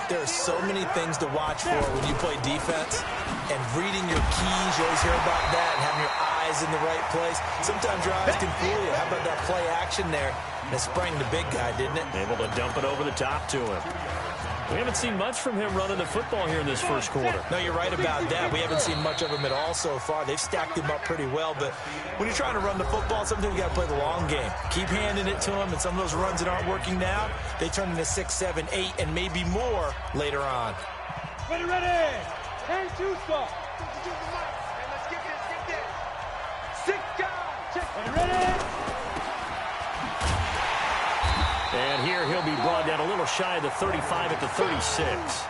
There are so many things to watch for when you play defense. And reading your keys, you always hear about that, and having your eyes in the right place. Sometimes your eyes can fool you. How about that play action there? And it sprang the big guy, didn't it? Able to dump it over the top to him. We haven't seen much from him running the football here in this 1st quarter. No, you're right about that. We haven't seen much of him at all so far. They've stacked him up pretty well, but when you're trying to run the football, sometimes you got to play the long game. Keep handing it to him, and some of those runs that aren't working now, they turn into 6, 7, 8, and maybe more later on. Ready, ready. And 2 stop. Let's get this. 6 guys. Check. Ready. And here he'll be brought down a little shy of the 35 at the 36.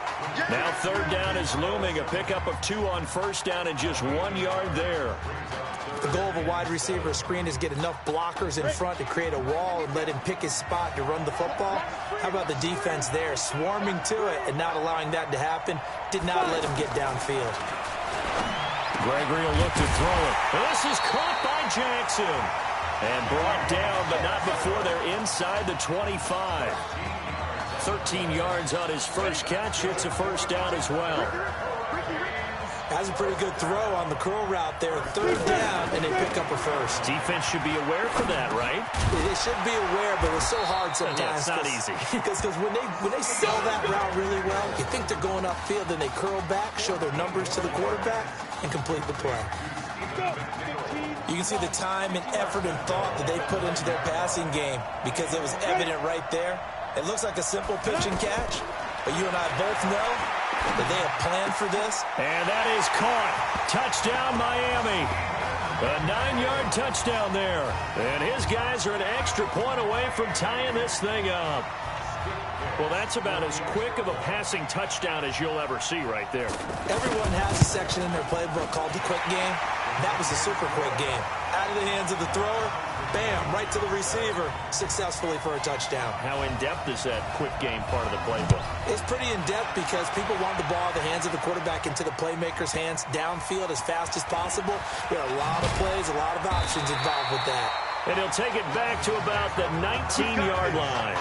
Now third down is looming. A pickup of 2 on first down and just 1 yard there. The goal of a wide receiver screen is get enough blockers in front to create a wall and let him pick his spot to run the football. How about the defense there, swarming to it and not allowing that to happen? Did not let him get downfield. Gregory will look to throw it. This is caught by Jackson. And brought down, but not before they're inside the 25. 13 yards on his first catch. It's a first down as well. Has a pretty good throw on the curl route there. Third down, and they pick up a first. Defense should be aware for that, right? They should be aware, but it's so hard sometimes. Yeah, it's not easy. Because when they sell that route really well, you think they're going upfield, then they curl back, show their numbers to the quarterback, and complete the play. You can see the time and effort and thought that they put into their passing game because it was evident right there. It looks like a simple pitch and catch, but you and I both know that they have planned for this. And that is caught. Touchdown, Miami. A 9-yard touchdown there. And his guys are an extra point away from tying this thing up. Well, that's about as quick of a passing touchdown as you'll ever see right there. Everyone has a section in their playbook called the quick game. That was a super quick game. Out of the hands of the thrower, bam, right to the receiver, successfully for a touchdown. How in-depth is that quick game part of the playbook? It's pretty in-depth because people want the ball out of the hands of the quarterback into the playmaker's hands downfield as fast as possible. There are a lot of plays, a lot of options involved with that. And he'll take it back to about the 19-yard line.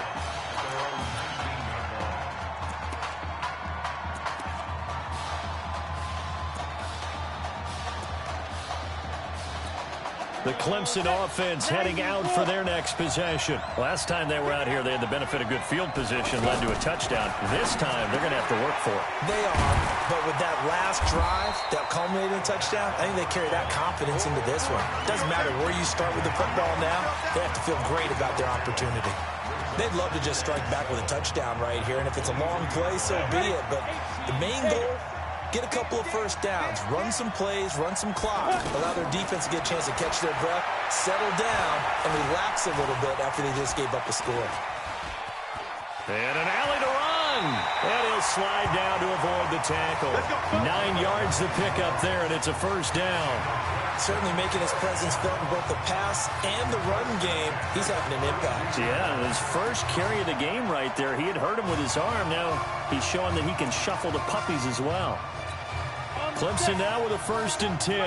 The Clemson offense heading out for their next possession. Last time they were out here, they had the benefit of good field position, led to a touchdown. This time, they're going to have to work for it. They are, but with that last drive, that culminating touchdown, I think they carry that confidence into this one. Doesn't matter where you start with the football now, they have to feel great about their opportunity. They'd love to just strike back with a touchdown right here, and if it's a long play, so be it. But the main goal, get a couple of first downs, run some plays, run some clock, allow their defense to get a chance to catch their breath, settle down, and relax a little bit after they just gave up a score. And an alley to run. And he'll slide down to avoid the tackle. 9 yards to pick up there, and it's a first down. Certainly making his presence felt in both the pass and the run game. He's having an impact. Yeah, his first carry of the game right there. He had hurt him with his arm. Now he's showing that he can shuffle the puppies as well. Clemson now with a 1st and 10.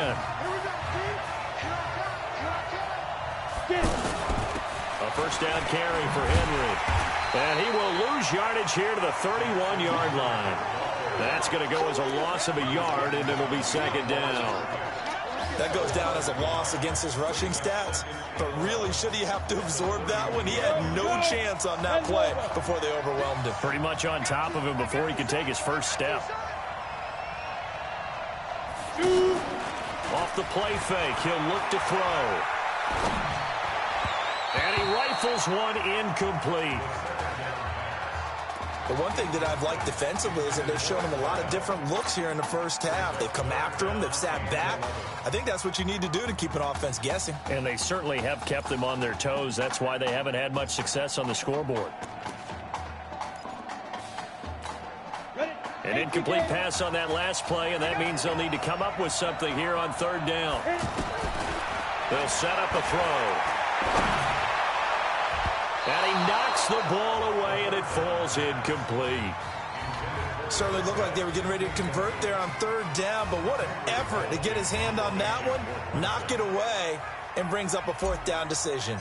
A first down carry for Henry. And he will lose yardage here to the 31-yard line. That's going to go as a loss of a yard, and it'll be 2nd down. That goes down as a loss against his rushing stats. But really, should he have to absorb that one? He had no chance on that play before they overwhelmed him. Pretty much on top of him before he could take his first step. Off the play fake, he'll look to throw. And he rifles one incomplete. The one thing that I've liked defensively is that they've shown him a lot of different looks here in the first half. They've come after him. They've sat back. I think that's what you need to do to keep an offense guessing. And they certainly have kept them on their toes. That's why they haven't had much success on the scoreboard. An incomplete pass on that last play, and that means they'll need to come up with something here on 3rd down. They'll set up a throw. And he knocks the ball away, and it falls incomplete. Certainly looked like they were getting ready to convert there on 3rd down, but what an effort to get his hand on that one, knock it away, and brings up a 4th down decision.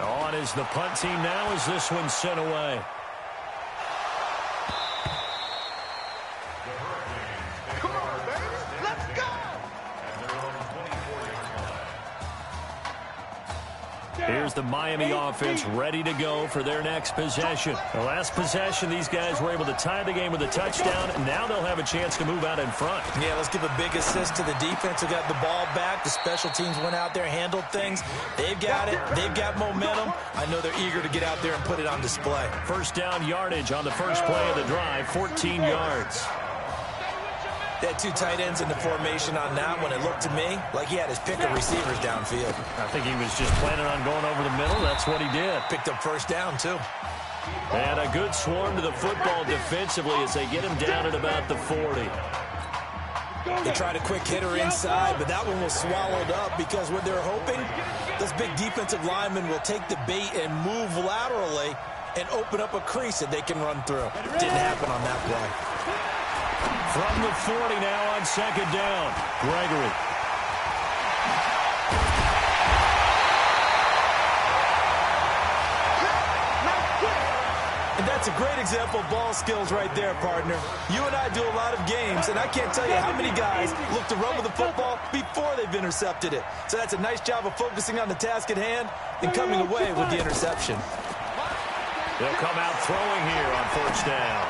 On is the punt team now as this one's sent away. Here's the Miami offense ready to go for their next possession. The last possession, these guys were able to tie the game with a touchdown, and now they'll have a chance to move out in front. Yeah, let's give a big assist to the defense who got the ball back. The special teams went out there, handled things. They've got it. They've got momentum. I know they're eager to get out there and put it on display. First down yardage on the first play of the drive, 14 yards. They had 2 tight ends in the formation on that one. It looked to me like he had his pick of receivers downfield. I think he was just planning on going over the middle. That's what he did. Picked up first down, too. And a good swarm to the football defensively as they get him down at about the 40. They tried a quick hitter inside, but that one was swallowed up because what they're hoping, those big defensive linemen will take the bait and move laterally and open up a crease that they can run through. Didn't happen on that play. From the 40 now on second down, Gregory. And that's a great example of ball skills right there, partner. You and I do a lot of games, and I can't tell you how many guys look to run with the football before they've intercepted it. So that's a nice job of focusing on the task at hand and coming away with the interception. They'll come out throwing here on first down.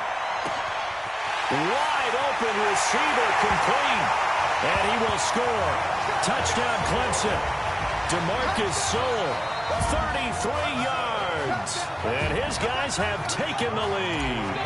Wide open receiver complete. And he will score. Touchdown Clemson. DeMarcus Sowell, 33 yards. And his guys have taken the lead.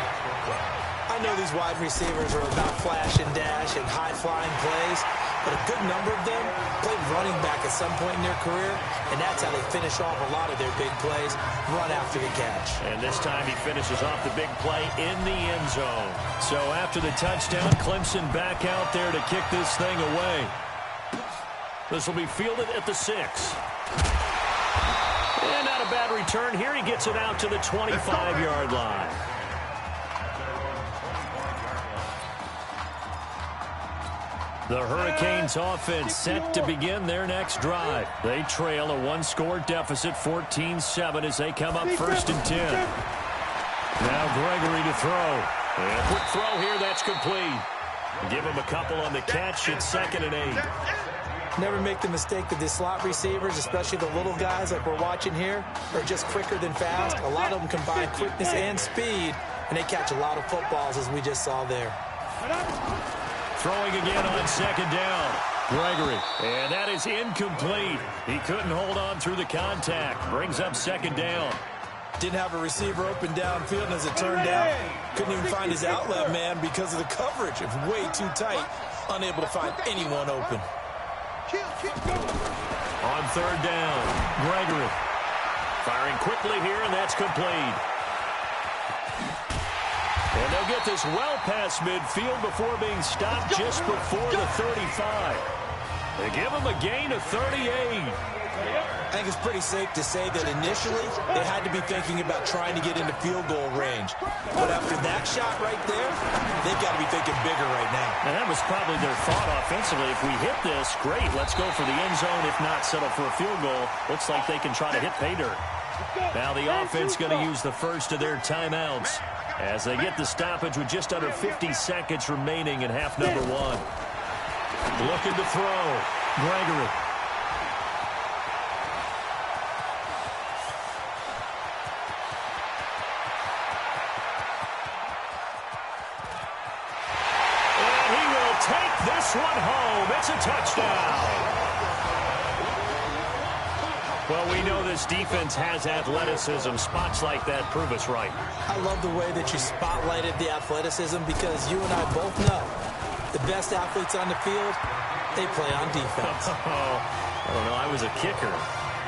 I know these wide receivers are about flash and dash and high-flying plays, but a good number of them played running back at some point in their career, and that's how they finish off a lot of their big plays, run after the catch. And this time he finishes off the big play in the end zone. So after the touchdown, Clemson back out there to kick this thing away. This will be fielded at the 6. And not a bad return here. He gets it out to the 25-yard line. The Hurricanes offense set to begin their next drive. They trail a one-score deficit, 14-7, as they come up first and 10. Now Gregory to throw. And a quick throw here, that's complete. Give him a couple on the catch. It's 2nd and 8. Never make the mistake that the slot receivers, especially the little guys like we're watching here, are just quicker than fast. A lot of them combine quickness and speed, and they catch a lot of footballs, as we just saw there. Throwing again on second down. Gregory. And that is incomplete. He couldn't hold on through the contact. Brings up second down. Didn't have a receiver open downfield, and as it turned out, couldn't even find his outlet man because of the coverage. It was way too tight. Unable to find anyone open. On third down, Gregory. Firing quickly here, and that's complete. And they'll get this well past midfield before being stopped just before the 35. They give him a gain of 38. I think it's pretty safe to say that initially they had to be thinking about trying to get into field goal range. But after that shot right there, they've got to be thinking bigger right now. And that was probably their thought offensively. If we hit this, great, let's go for the end zone. If not, settle for a field goal. Looks like they can try to hit pay dirt. Now the offense going to use the first of their timeouts as they get the stoppage with just under 50 seconds remaining in half number 1. Looking to throw. Gregory. And he will take this one home. It's a touchdown. Well, we know this defense has athleticism. Spots like that prove us right. I love the way that you spotlighted the athleticism because you and I both know the best athletes on the field, they play on defense. I don't know. I was a kicker.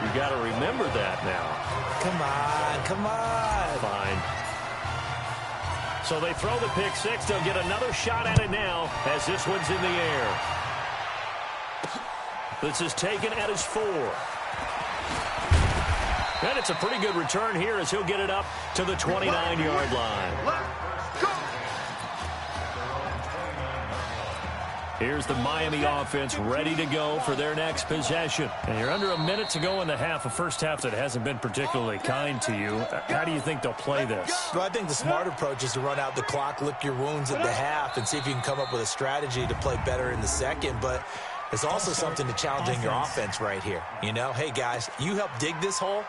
You got to remember that now. Come on, come on. Fine. So they throw the pick 6. They'll get another shot at it now as this one's in the air. This is taken at his 4. And it's a pretty good return here as he'll get it up to the 29-yard line. Here's the Miami offense ready to go for their next possession. And you're under a minute to go in the half, a first half that hasn't been particularly kind to you. How do you think they'll play this? Well, I think the smart approach is to run out the clock, lick your wounds at the half, and see if you can come up with a strategy to play better in the second. But there's also something to challenging your offense right here. You know, hey, guys, you help dig this hole.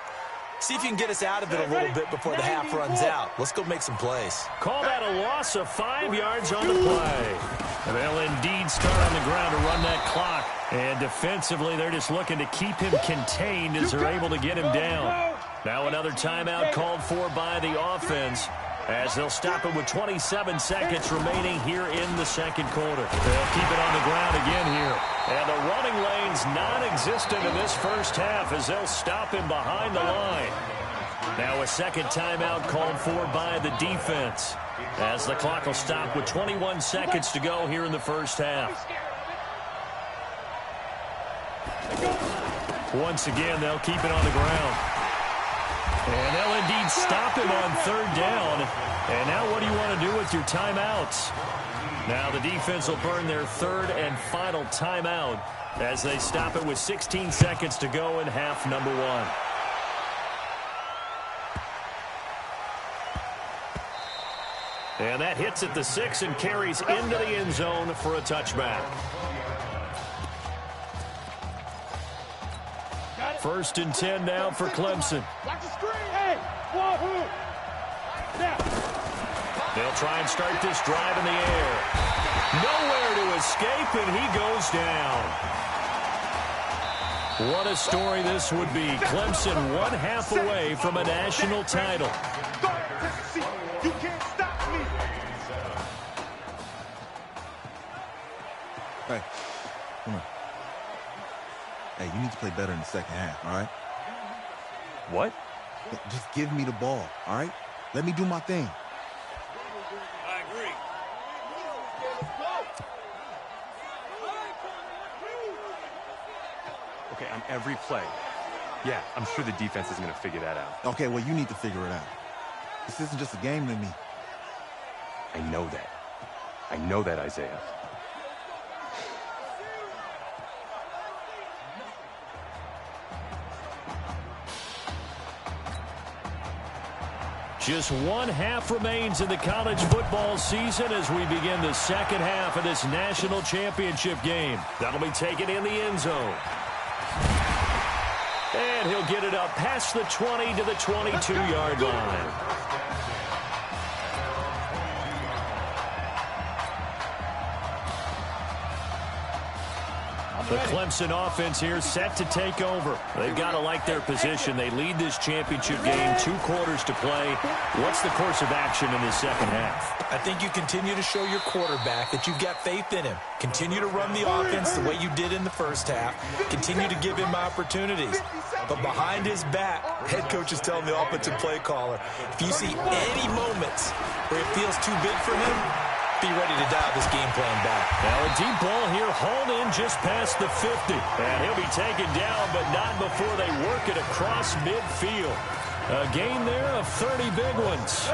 See if you can get us out of it a little bit before the half runs out. Let's go make some plays. Call that a loss of 5 yards on the play. And they'll indeed start on the ground to run that clock. And defensively, they're just looking to keep him contained as they're able to get him down. Now another timeout called for by the offense as they'll stop it with 27 seconds remaining here in the second quarter. They'll keep it on the ground again here. And the running lane's non-existent in this first half as they'll stop him behind the line. Now a second timeout called for by the defense, as the clock will stop with 21 seconds to go here in the first half. Once again, they'll keep it on the ground. And they'll indeed stop him on third down. And now what do you want to do with your timeouts? Now the defense will burn their third and final timeout as they stop it with 16 seconds to go in half number one. And that hits at the 6 and carries into the end zone for a touchback. First and 10 now for Clemson. They'll try and start this drive in the air. Nowhere to escape, and he goes down. What a story this would be. Clemson 1 half away from a national title. You can't stop me. Hey, come on. Hey, you need to play better in the second half, all right? What? Just give me the ball, all right? Let me do my thing. I agree. Okay, on every play. Yeah, I'm sure the defense is going to figure that out. Okay, well, you need to figure it out. This isn't just a game to me. I know that. I know that, Isaiah. Just 1 half remains in the college football season as we begin the second half of this national championship game. That'll be taken in the end zone. And he'll get it up past the 20 to the 22-yard line. The Clemson offense here set to take over. They've got to like their position. They lead this championship game, 2 quarters to play. What's the course of action in this second half? I think you continue to show your quarterback that you've got faith in him. Continue to run the offense the way you did in the first half. Continue to give him opportunities. But behind his back, head coach is telling the offensive play caller, if you see any moments where it feels too big for him, be ready to dial this game plan back. Now a deep ball here hauled in just past the 50. And he'll be taken down, but not before they work it across midfield. A gain there of 30 big ones.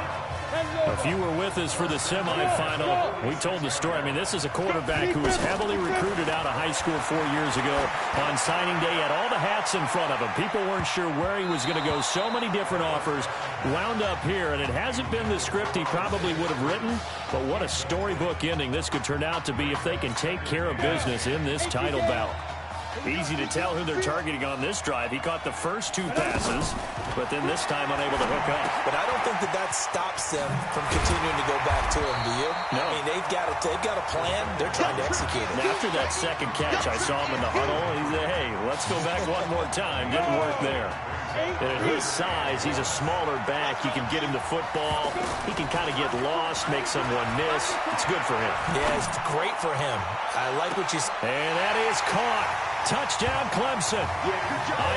If you were with us for the semifinal, we told the story. I mean, this is a quarterback who was heavily recruited out of high school 4 years ago. On signing day, had all the hats in front of him. People weren't sure where he was going to go. So many different offers. Wound up here, and it hasn't been the script he probably would have written. But what a storybook ending this could turn out to be if they can take care of business in this title bout. Easy to tell who they're targeting on this drive. He caught the first 2 passes, but then this time unable to hook up. But I don't think that stops them from continuing to go back to him, do you? No. I mean, they've got a plan. They're trying to execute it. And after that second catch, I saw him in the huddle. He said, hey, let's go back one more time. Didn't work there. And at his size, he's a smaller back. You can get him the football. He can kind of get lost, make someone miss. It's good for him. Yeah, it's great for him. I like what you said. And that is caught. Touchdown, Clemson.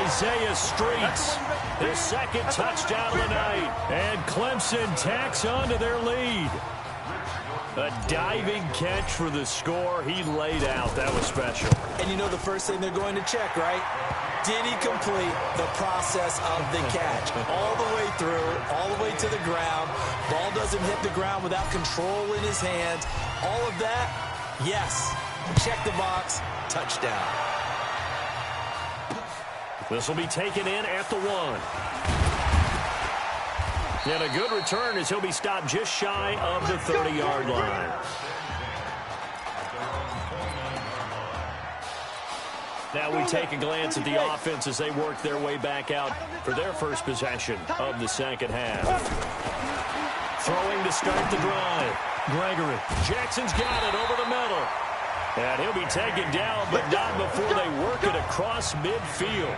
Isaiah Streets, his second touchdown of the night. And Clemson tacks on to their lead. A diving catch for the score. He laid out. That was special. And you know the first thing they're going to check, right? Did he complete the process of the catch? All the way through, all the way to the ground. Ball doesn't hit the ground without control in his hands. All of that, yes. Check the box. Touchdown. This will be taken in at the 1. And a good return as he'll be stopped just shy of the 30-yard line. Now we take a glance at the offense as they work their way back out for their first possession of the second half. Throwing to start the drive. Gregory. Jackson's got it over the middle. And he'll be taken down, but not before they work it across midfield.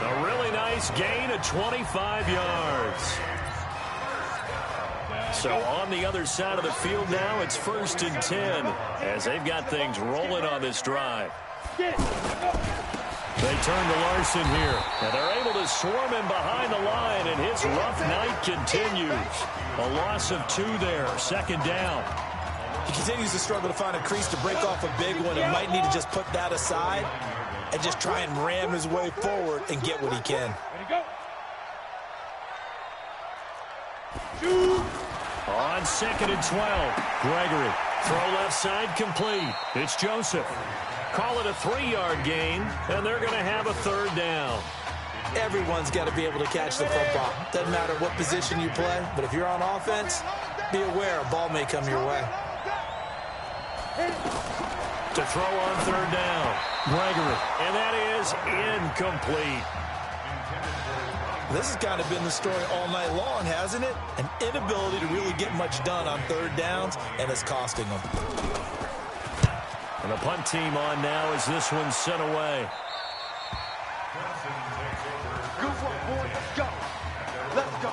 A really nice gain of 25 yards. So on the other side of the field now, it's 1st and 10 as they've got things rolling on this drive. They turn to Larson here, and they're able to swarm him behind the line, and his rough night continues. A loss of 2 there, 2nd down. He continues to struggle to find a crease to break off a big one and might need to just put that aside and just try and ram his way forward and get what he can. On 2nd and 12, Gregory. Throw left side complete. It's Joseph. Call it a 3-yard gain, and they're going to have a 3rd down. Everyone's got to be able to catch the football. Doesn't matter what position you play, but if you're on offense, be aware a ball may come your way. To throw on 3rd down, Gregory, and that is incomplete. This has kind of been the story all night long, hasn't it? An inability to really get much done on 3rd downs, and it's costing them. And the punt team on now as this one's sent away. Good work, boy. Let's go. Let's go.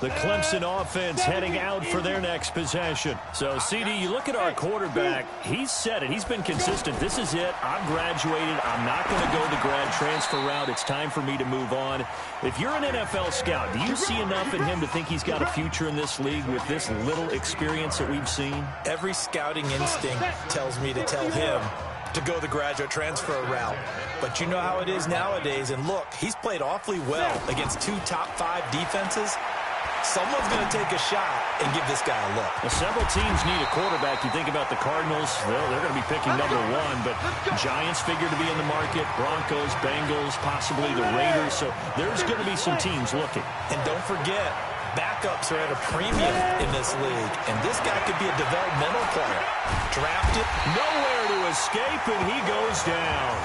The Clemson offense heading out for their next possession. So, CD, you look at our quarterback. He's said it. He's been consistent. This is it. I'm graduated. I'm not going to go the grad transfer route. It's time for me to move on. If you're an NFL scout, do you see enough in him to think he's got a future in this league with this little experience that we've seen? Every scouting instinct tells me to tell him to go the graduate transfer route. But you know how it is nowadays. And look, he's played awfully well against 2 top 5 defenses. Someone's going to take a shot and give this guy a look. Well, several teams need a quarterback. You think about the Cardinals, they're going to be picking number 1, but Giants figure to be in the market, Broncos, Bengals, possibly the Raiders. So there's going to be some teams looking. And don't forget, backups are at a premium in this league, and this guy could be a developmental player. Drafted, nowhere to escape, and he goes down.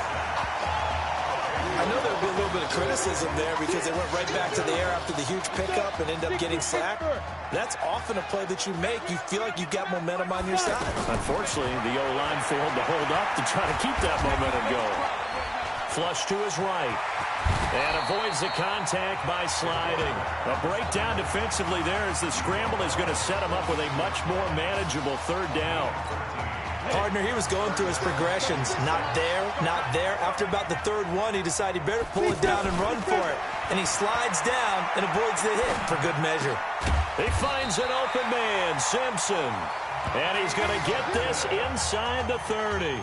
I know there'll be a little bit of criticism there because they went right back to the air after the huge pickup and ended up getting sacked. That's often a play that you make. You feel like you've got momentum on your side. Unfortunately, the O-line failed to hold up to try to keep that momentum going. Flush to his right. And avoids the contact by sliding. A breakdown defensively there as the scramble is going to set him up with a much more manageable 3rd down. Partner, he was going through his progressions. Not there, not there. After about the 3rd one, he decided he better pull it down and run for it. And he slides down and avoids the hit for good measure. He finds an open man, Simpson. And he's going to get this inside the 30.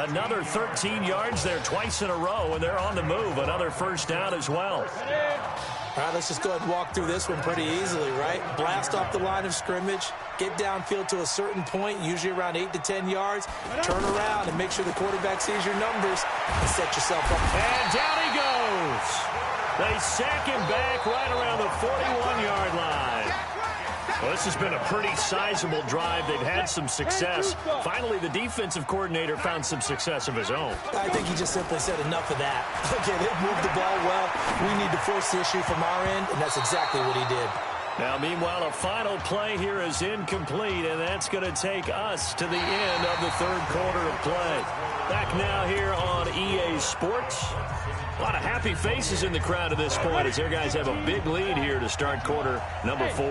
Another 13 yards there twice in a row, and they're on the move. Another 1st down as well. All right, let's just go ahead and walk through this one pretty easily, right? Blast off the line of scrimmage, get downfield to a certain point, usually around 8 to 10 yards, turn around and make sure the quarterback sees your numbers and set yourself up. And down he goes. They sack him back right around the 41-yard line. Well, this has been a pretty sizable drive. They've had some success. Finally, the defensive coordinator found some success of his own. I think he just simply said enough of that. Okay, they've moved the ball well. We need to force the issue from our end, and that's exactly what he did. Now, meanwhile, a final play here is incomplete, and that's going to take us to the end of the 3rd quarter of play. Back now here on EA Sports. A lot of happy faces in the crowd at this point as their guys have a big lead here to start quarter number 4.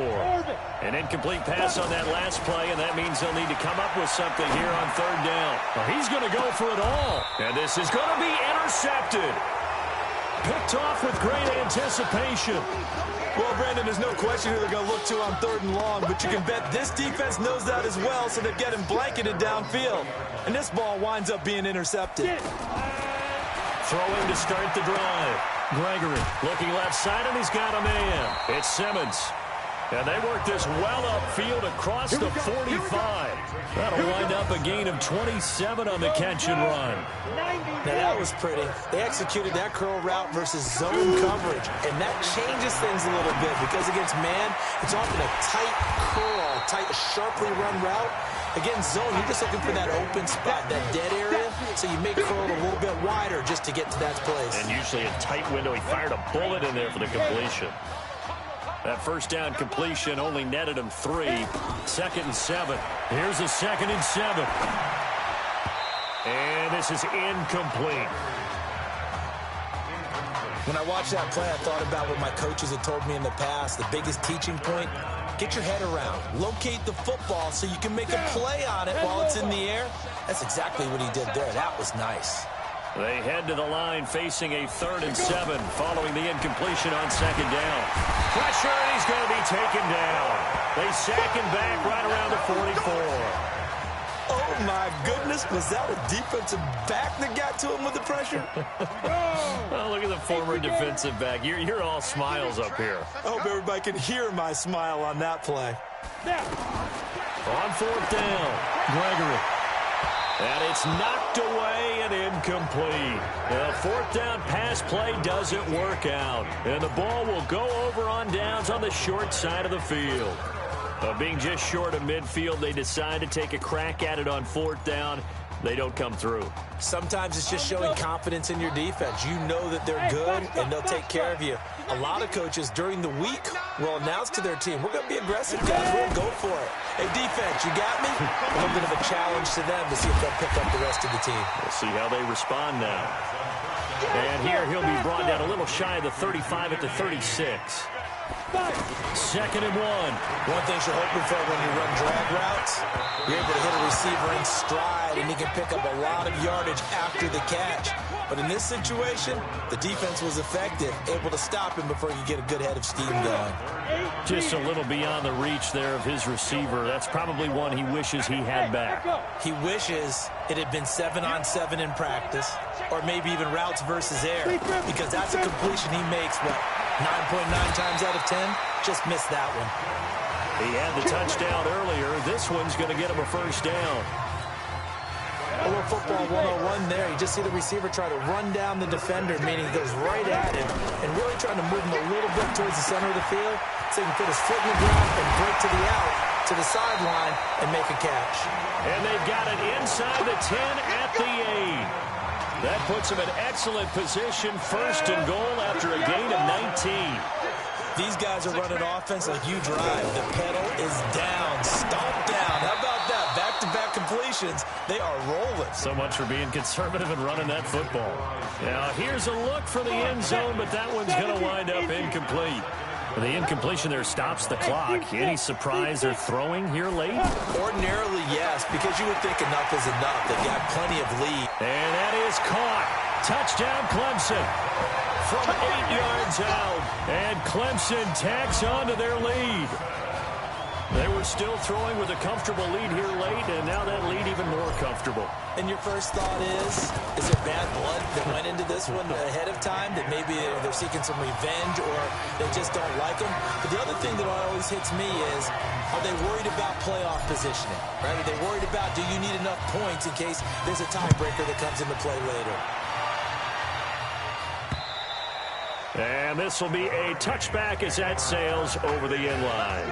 An incomplete pass on that last play, and that means they'll need to come up with something here on 3rd down. Well, he's going to go for it all, and this is going to be intercepted. Picked off with great anticipation. Well, Brandon, there's no question who they're going to look to on 3rd and long, but you can bet this defense knows that as well, so they've got him blanketed downfield. And this ball winds up being intercepted. Throwing to start the drive. Gregory looking left side, and he's got a man. It's Simmons. And they work this well upfield across the 45. That'll wind up a gain of 27 on the catch and run. Now, that was pretty. They executed that curl route versus zone coverage, and that changes things a little bit because against man, it's often a tight curl, tight, sharply run route. Against zone, you're just looking for that open spot, that dead area, so you may curl it a little bit wider just to get to that place. And usually a tight window. He fired a bullet in there for the completion. That 1st down completion only netted him 3. 2nd and 7. Here's a 2nd and 7. And this is incomplete. When I watched that play, I thought about what my coaches had told me in the past. The biggest teaching point, Get your head around. Locate the football so you can make a play on it while it's in the air. That's exactly what he did there. That was nice. They head to the line facing a 3rd and 7 following the incompletion on 2nd down. Pressure, and he's going to be taken down. They sack him back right around the 44. Oh, my goodness. Was that a defensive back that got to him with the pressure? Oh, look at the former defensive back. You're all smiles up here. I hope everybody can hear my smile on that play. On 4th down, Gregory. And it's knocked away and incomplete. The 4th down pass play doesn't work out. And the ball will go over on downs on the short side of the field. Being just short of midfield, they decide to take a crack at it on 4th down. They don't come through. Sometimes it's just showing confidence in your defense. You know that they're good, and they'll take care of you. A lot of coaches during the week will announce to their team, we're going to be aggressive, guys. We're going to go for it. Hey, defense, you got me? A little bit of a challenge to them to see if they'll pick up the rest of the team. We'll see how they respond now. And here he'll be brought down a little shy of the 35 at the 36. 2nd and 1. One thing you're hoping for when you run drag routes, you're able to hit a receiver in stride, and he can pick up a lot of yardage after the catch. But in this situation, the defense was effective, able to stop him before he could get a good head of steam going. Just a little beyond the reach there of his receiver. That's probably one he wishes he had back. He wishes it had been 7-on-7 in practice, or maybe even routes versus air, because that's a completion he makes, 9.9 times out of 10, just missed that one. He had the touchdown earlier. This one's going to get him a 1st down. A little football 101 there. You just see the receiver try to run down the defender, meaning he goes right at him and really trying to move him a little bit towards the center of the field so he can put his foot in the ground and break to the out, to the sideline, and make a catch. And they've got it inside the 10 at the 8. That puts him in excellent position, 1st and goal after a gain of 19. These guys are running offense like you drive. The pedal is down, stomp down. How about that? Back-to-back completions. They are rolling. So much for being conservative and running that football. Now, here's a look for the end zone, but that one's going to wind up incomplete. The incompletion there stops the clock. Any surprise they're throwing here late? Ordinarily, yes, because you would think enough is enough. They've got plenty of lead. And that is caught. Touchdown, Clemson. From 8 yards out. And Clemson tacks onto their lead. They were still throwing with a comfortable lead here late, and now that lead even more comfortable. And your first thought is there bad blood that went into this one ahead of time, that maybe they're seeking some revenge or they just don't like them? But the other thing that always hits me is, are they worried about playoff positioning? Right? Are they worried about, do you need enough points in case there's a tiebreaker that comes into play later? And this will be a touchback as that sails over the end line.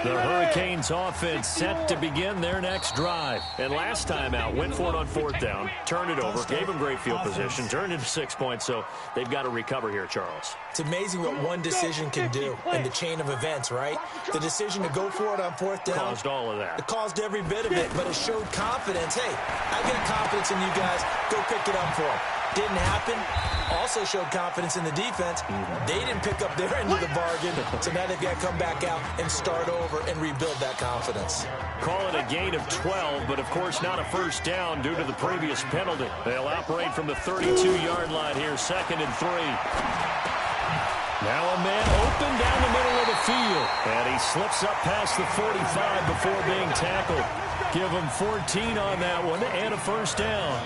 The Hurricanes offense set to begin their next drive. And last time out, went for it on 4th down, turned it over, gave them great field position, turned into 6 points, so they've got to recover here, Charles. It's amazing what one decision can do in the chain of events, right? The decision to go for it on 4th down. Caused all of that. It caused every bit of it, but it showed confidence. Hey, I got confidence in you guys. Go pick it up for them. Didn't happen. Also showed confidence in the defense. They didn't pick up their end of the bargain, so now they've got to come back out and start over and rebuild that confidence. Call it a gain of 12, but of course not a 1st down due to the previous penalty. They'll operate from the 32-yard line here, 2nd and 3. Now a man open down the middle of the field, and he slips up past the 45 before being tackled. Give him 14 on that one and a 1st down.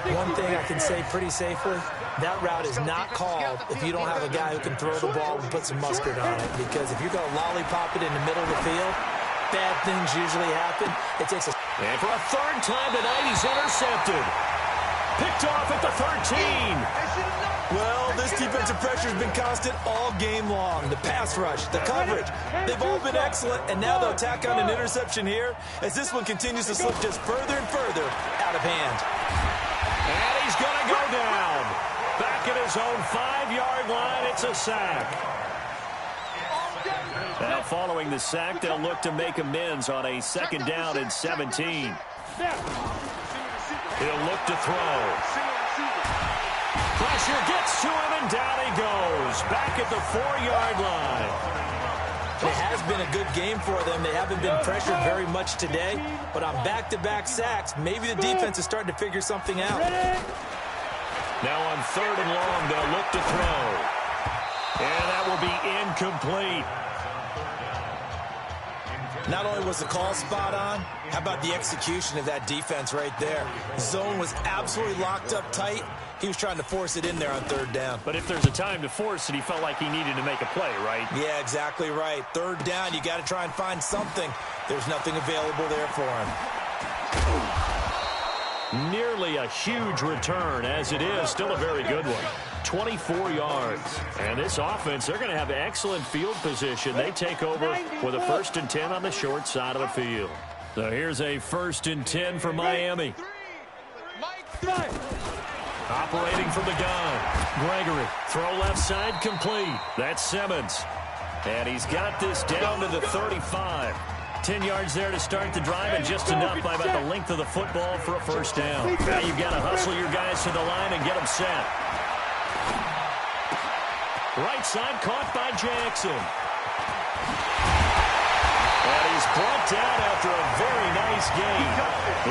One thing I can say pretty safely, that route is not called if you don't have a guy who can throw the ball and put some mustard on it. Because if you're going to lollipop it in the middle of the field, bad things usually happen. It takes a... And for a 3rd time tonight, he's intercepted. Picked off at the 13. Well, this defensive pressure has been constant all game long. The pass rush, the coverage, they've all been excellent, and now they'll tack on an interception here as this one continues to slip just further and further out of hand. And he's going to go down. Back at his own 5-yard line, it's a sack. Now, following the sack, they'll look to make amends on a 2nd down and 17. He'll look to throw. Pressure gets to him, and down he goes. Back at the 4-yard line. And it has been a good game for them. They haven't been pressured very much today, but on back-to-back sacks, maybe the defense is starting to figure something out. Now on 3rd and long, they'll look to throw. And that will be incomplete. Not only was the call spot on, how about the execution of that defense right there? The zone was absolutely locked up tight. He was trying to force it in there on 3rd down. But if there's a time to force it, he felt like he needed to make a play, right? Yeah, exactly right. 3rd down, you got to try and find something. There's nothing available there for him. Nearly a huge return, as it is. Still a very good one. 24 yards. And this offense, they're going to have excellent field position. They take over with a 1st and 10 on the short side of the field. So here's a 1st and 10 for Miami. Operating from the gun. Gregory, throw left side, complete. That's Simmons. And he's got this down to the 35. 10 yards there to start the drive, and just enough by about the length of the football for a 1st down. Now you've got to hustle your guys to the line and get them set. Right side caught by Jackson. And he's brought down after a very nice gain.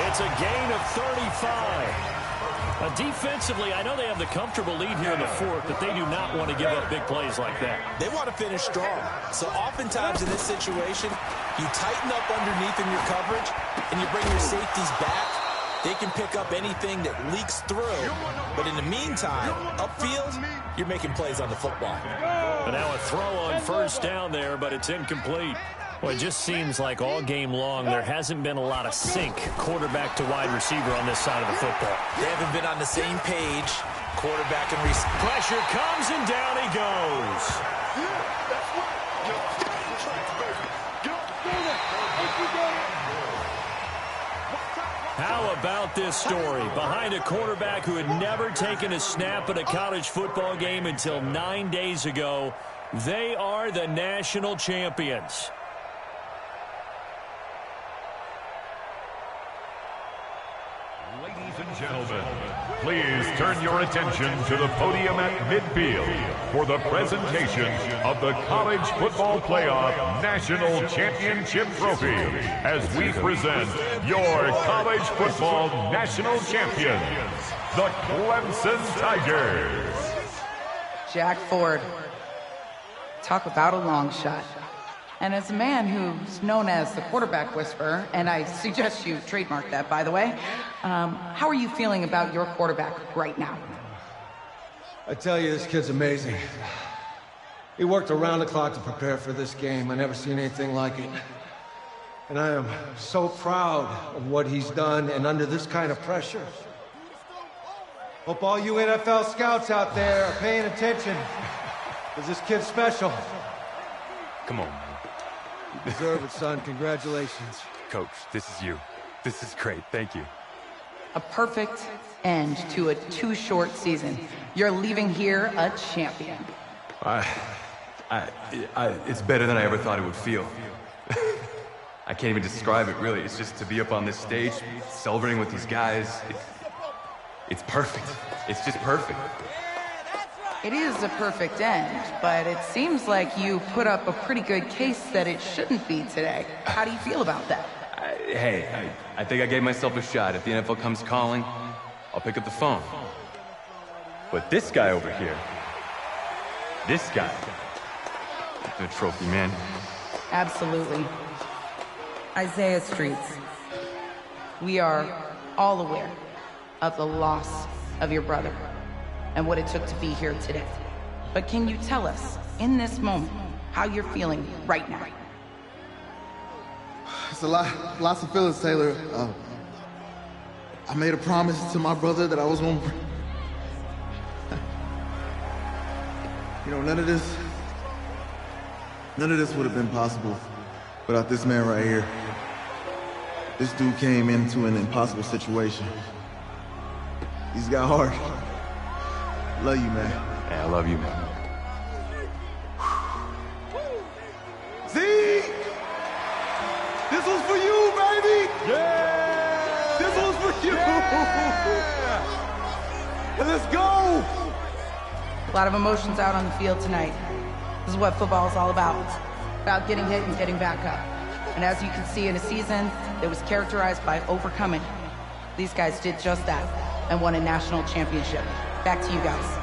It's a gain of 35. Defensively, I know they have the comfortable lead here in the 4th, but they do not want to give up big plays like that. They want to finish strong. So oftentimes in this situation, you tighten up underneath in your coverage, and you bring your safeties back. They can pick up anything that leaks through. But in the meantime, upfield, you're making plays on the football. And now a throw on 1st down there, but it's incomplete. Well, it just seems like all game long there hasn't been a lot of sync quarterback to wide receiver on this side of the football. They haven't been on the same page, quarterback and receiver. Pressure comes and down he goes. How about this story? Behind a quarterback who had never taken a snap at a college football game until 9 days ago, they are the national champions. Ladies and gentlemen, please turn your attention to the podium at midfield for the presentation of the College Football Playoff National Championship Trophy as we present your college football national champions, the Clemson Tigers. Jack Ford. Talk about a long shot. And as a man who's known as the quarterback whisperer, and I suggest you trademark that, by the way, how are you feeling about your quarterback right now? I tell you, this kid's amazing. He worked around the clock to prepare for this game. I never seen anything like it. And I am so proud of what he's done, and under this kind of pressure. Hope all you NFL scouts out there are paying attention, because this kid's special. Come on. You deserve it, son. Congratulations. Coach, this is you. This is great. Thank you. A perfect end to a too short season. You're leaving here a champion. It's better than I ever thought it would feel. I can't even describe it, really. It's just to be up on this stage, celebrating with these guys. It's perfect. It's just perfect. It is a perfect end, but it seems like you put up a pretty good case that it shouldn't be today. How do you feel about that? I think I gave myself a shot. If the NFL comes calling, I'll pick up the phone. But this guy over here, this guy, the trophy, man. Absolutely. Isaiah Streets, we are all aware of the loss of your brother and what it took to be here today. But can you tell us, in this moment, how you're feeling right now? It's lots of feelings, Taylor. I made a promise to my brother that I was going to... You know, none of this would have been possible without this man right here. This dude came into an impossible situation. He's got heart. Love you, man. Yeah, I love you, man. Z! This was for you, baby! Yeah! This was for you! Yeah! Let's go! A lot of emotions out on the field tonight. This is what football is all about. about getting hit and getting back up. And as you can see, in a season that was characterized by overcoming, these guys did just that and won a national championship. Back to you guys.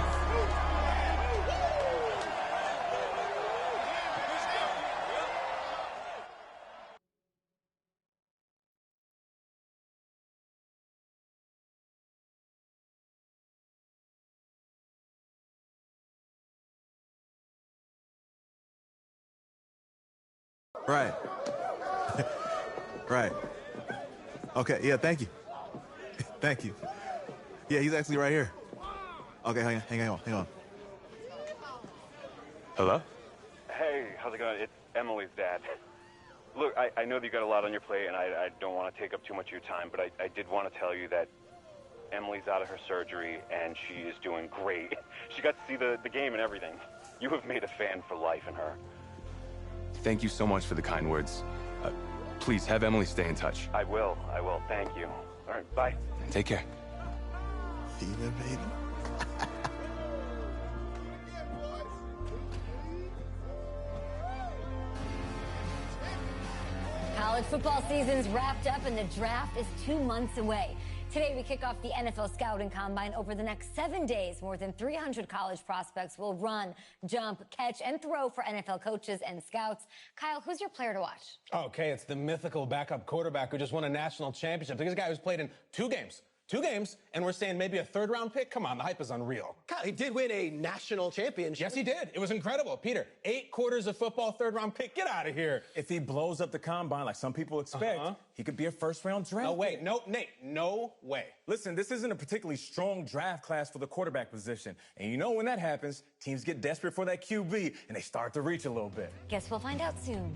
Right. Right. Okay, yeah, thank you. Thank you. Yeah, he's actually right here. Okay, hang on. Hello? Hey, how's it going? It's Emily's dad. Look, I know that you got a lot on your plate, and I don't want to take up too much of your time, but I did want to tell you that Emily's out of her surgery, and she is doing great. She got to see the game and everything. You have made a fan for life in her. Thank you so much for the kind words. Please have Emily stay in touch. I will. Thank you. All right, bye. Take care. Feed her, baby. College football season's wrapped up and the draft is 2 months away. Today, we kick off the NFL Scouting Combine. Over the next 7 days, more than 300 college prospects will run, jump, catch, and throw for NFL coaches and scouts. Kyle, who's your player to watch? Okay, it's the mythical backup quarterback who just won a national championship. This guy who's played in two games, and we're saying maybe a third-round pick? Come on, the hype is unreal. Kyle, he did win a national championship. Yes, he did. It was incredible. Peter, 8 quarters of football, third-round pick. Get out of here. If he blows up the combine like some people expect, he could be a first-round draft No way. pick. No, Nate, no way. Listen, this isn't a particularly strong draft class for the quarterback position. And you know when that happens, teams get desperate for that QB, and they start to reach a little bit. Guess we'll find out soon.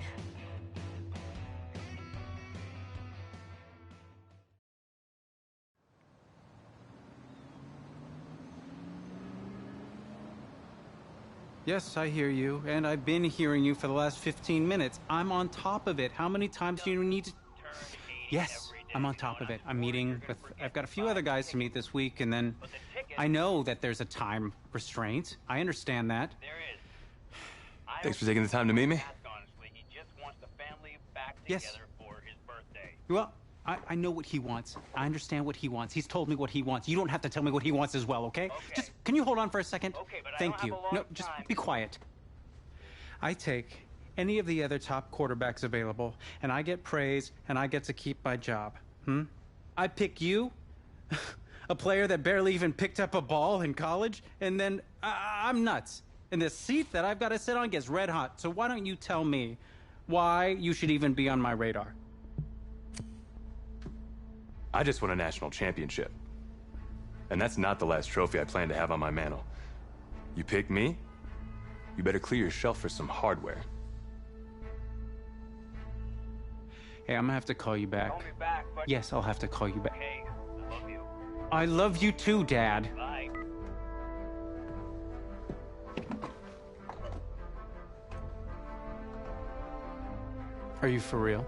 Yes, I hear you, and I've been hearing you for the last 15 minutes. I'm on top of it. How many times do you need to... Yes, I'm on top of it. I'm meeting with... I've got a few other guys to meet this week, and then I know that there's a time restraint. I understand that. Thanks for taking the time to meet me. Yes. Well, I know what he wants. I understand what he wants. He's told me what he wants. You don't have to tell me what he wants as well, okay? Just, can you hold on for a second? Okay, but Thank you. No, just be quiet. I take any of the other top quarterbacks available, and I get praise, and I get to keep my job. I pick you, a player that barely even picked up a ball in college, and then I'm nuts. And the seat that I've got to sit on gets red hot. So why don't you tell me why you should even be on my radar? I just won a national championship. And that's not the last trophy I plan to have on my mantle. You pick me, you better clear your shelf for some hardware. Hey, I'm gonna have to call you back. Call me back, but... Yes, I'll have to call you back. Okay, I love you. I love you too, Dad. Bye. Are you for real?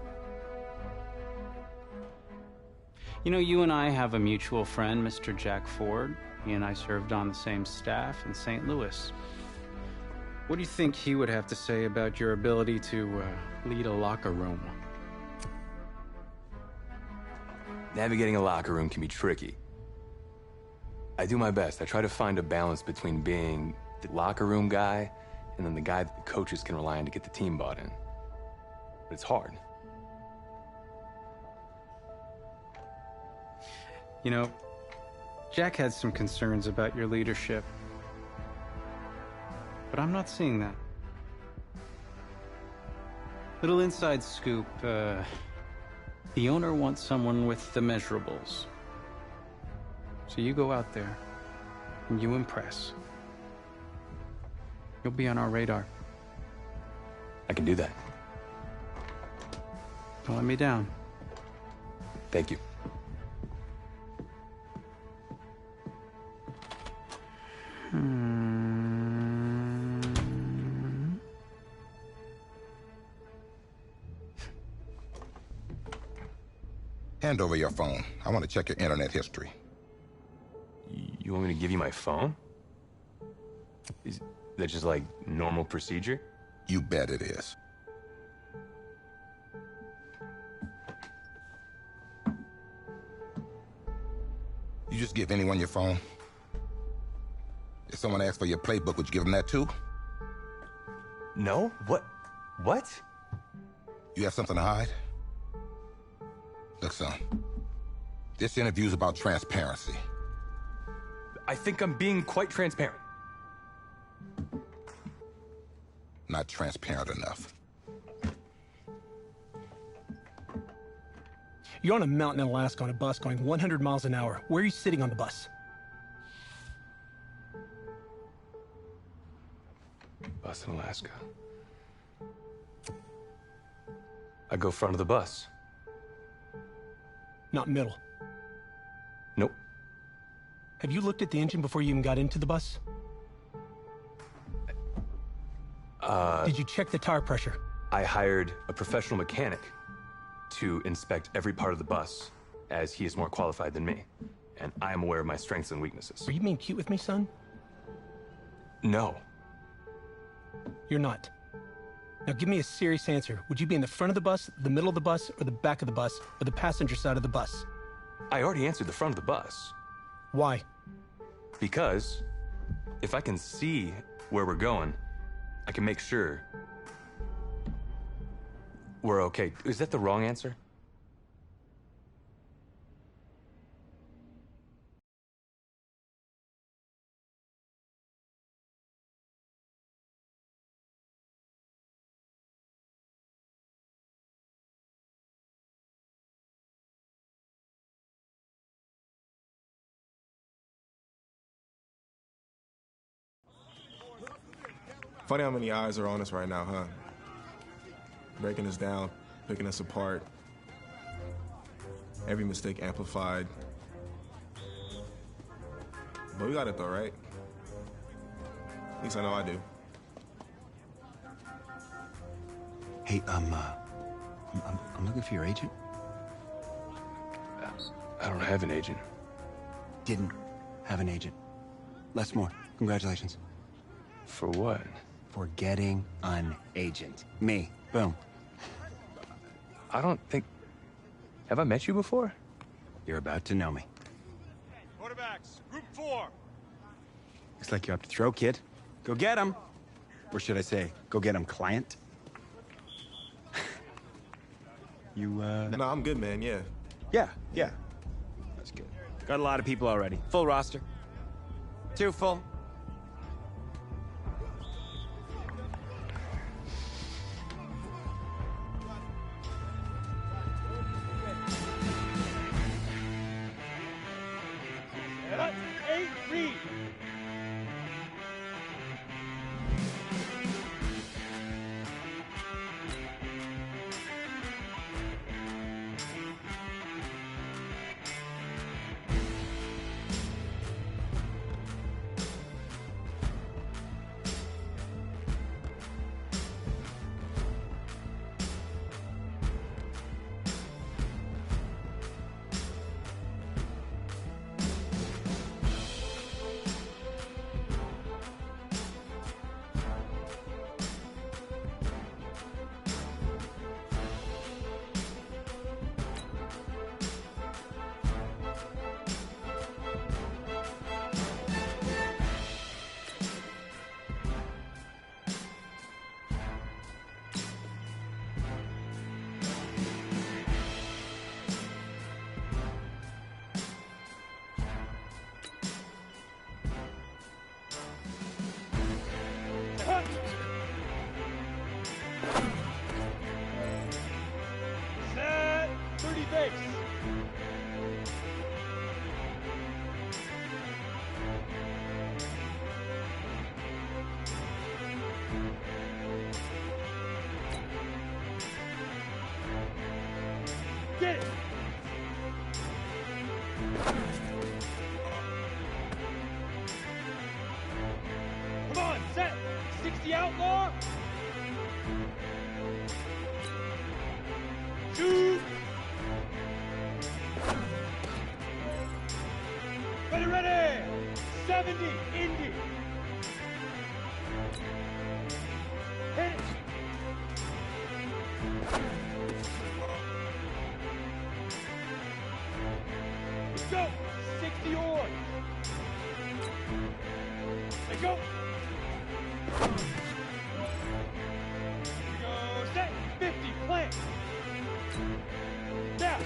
You know, you and I have a mutual friend, Mr. Jack Ford. He and I served on the same staff in St. Louis. What do you think he would have to say about your ability to lead a locker room? Navigating a locker room can be tricky. I do my best. I try to find a balance between being the locker room guy and then the guy that the coaches can rely on to get the team bought in. But it's hard. You know, Jack had some concerns about your leadership, but I'm not seeing that. Little inside scoop, the owner wants someone with the measurables. So you go out there and you impress. You'll be on our radar. I can do that. Don't let me down. Thank you. Hand over your phone. I want to check your internet history. You want me to give you my phone? Is that just like normal procedure? You bet it is. You just give anyone your phone? If someone asks for your playbook, would you give them that too? No? What? You have something to hide? Look, son, this interview's about transparency. I think I'm being quite transparent. Not transparent enough. You're on a mountain in Alaska on a bus going 100 miles an hour. Where are you sitting on the bus? Bus in Alaska. I go front of the bus. Not middle. Nope. Have you looked at the engine before you even got into the bus? Did you check the tire pressure? I hired a professional mechanic to inspect every part of the bus, as he is more qualified than me. And I am aware of my strengths and weaknesses. Are you being cute with me, son? No. You're not. Now give me a serious answer. Would you be in the front of the bus, the middle of the bus, or the back of the bus, or the passenger side of the bus? I already answered the front of the bus. Why? Because if I can see where we're going, I can make sure we're okay. Is that the wrong answer? Funny how many eyes are on us right now, huh? Breaking us down, picking us apart. Every mistake amplified. But we got it though, right? At least I know I do. Hey, I'm looking for your agent. I don't have an agent. Didn't have an agent. Less more. Congratulations. For what? For getting an agent. Me. Boom. I don't think... Have I met you before? You're about to know me. Quarterbacks, group 4. Looks like you're up to throw, kid. Go get him. Or should I say, go get him, client? You, No, I'm good, man, yeah. Yeah. That's good. Got a lot of people already. Full roster. Too full. Set 30 base. Get it. Come on, set. 60 outlaw. Shoot. Ready. 70, Indy. Hit it. Let's go. 60 on. Let go. Here we go. Set. 50. Plant. Now.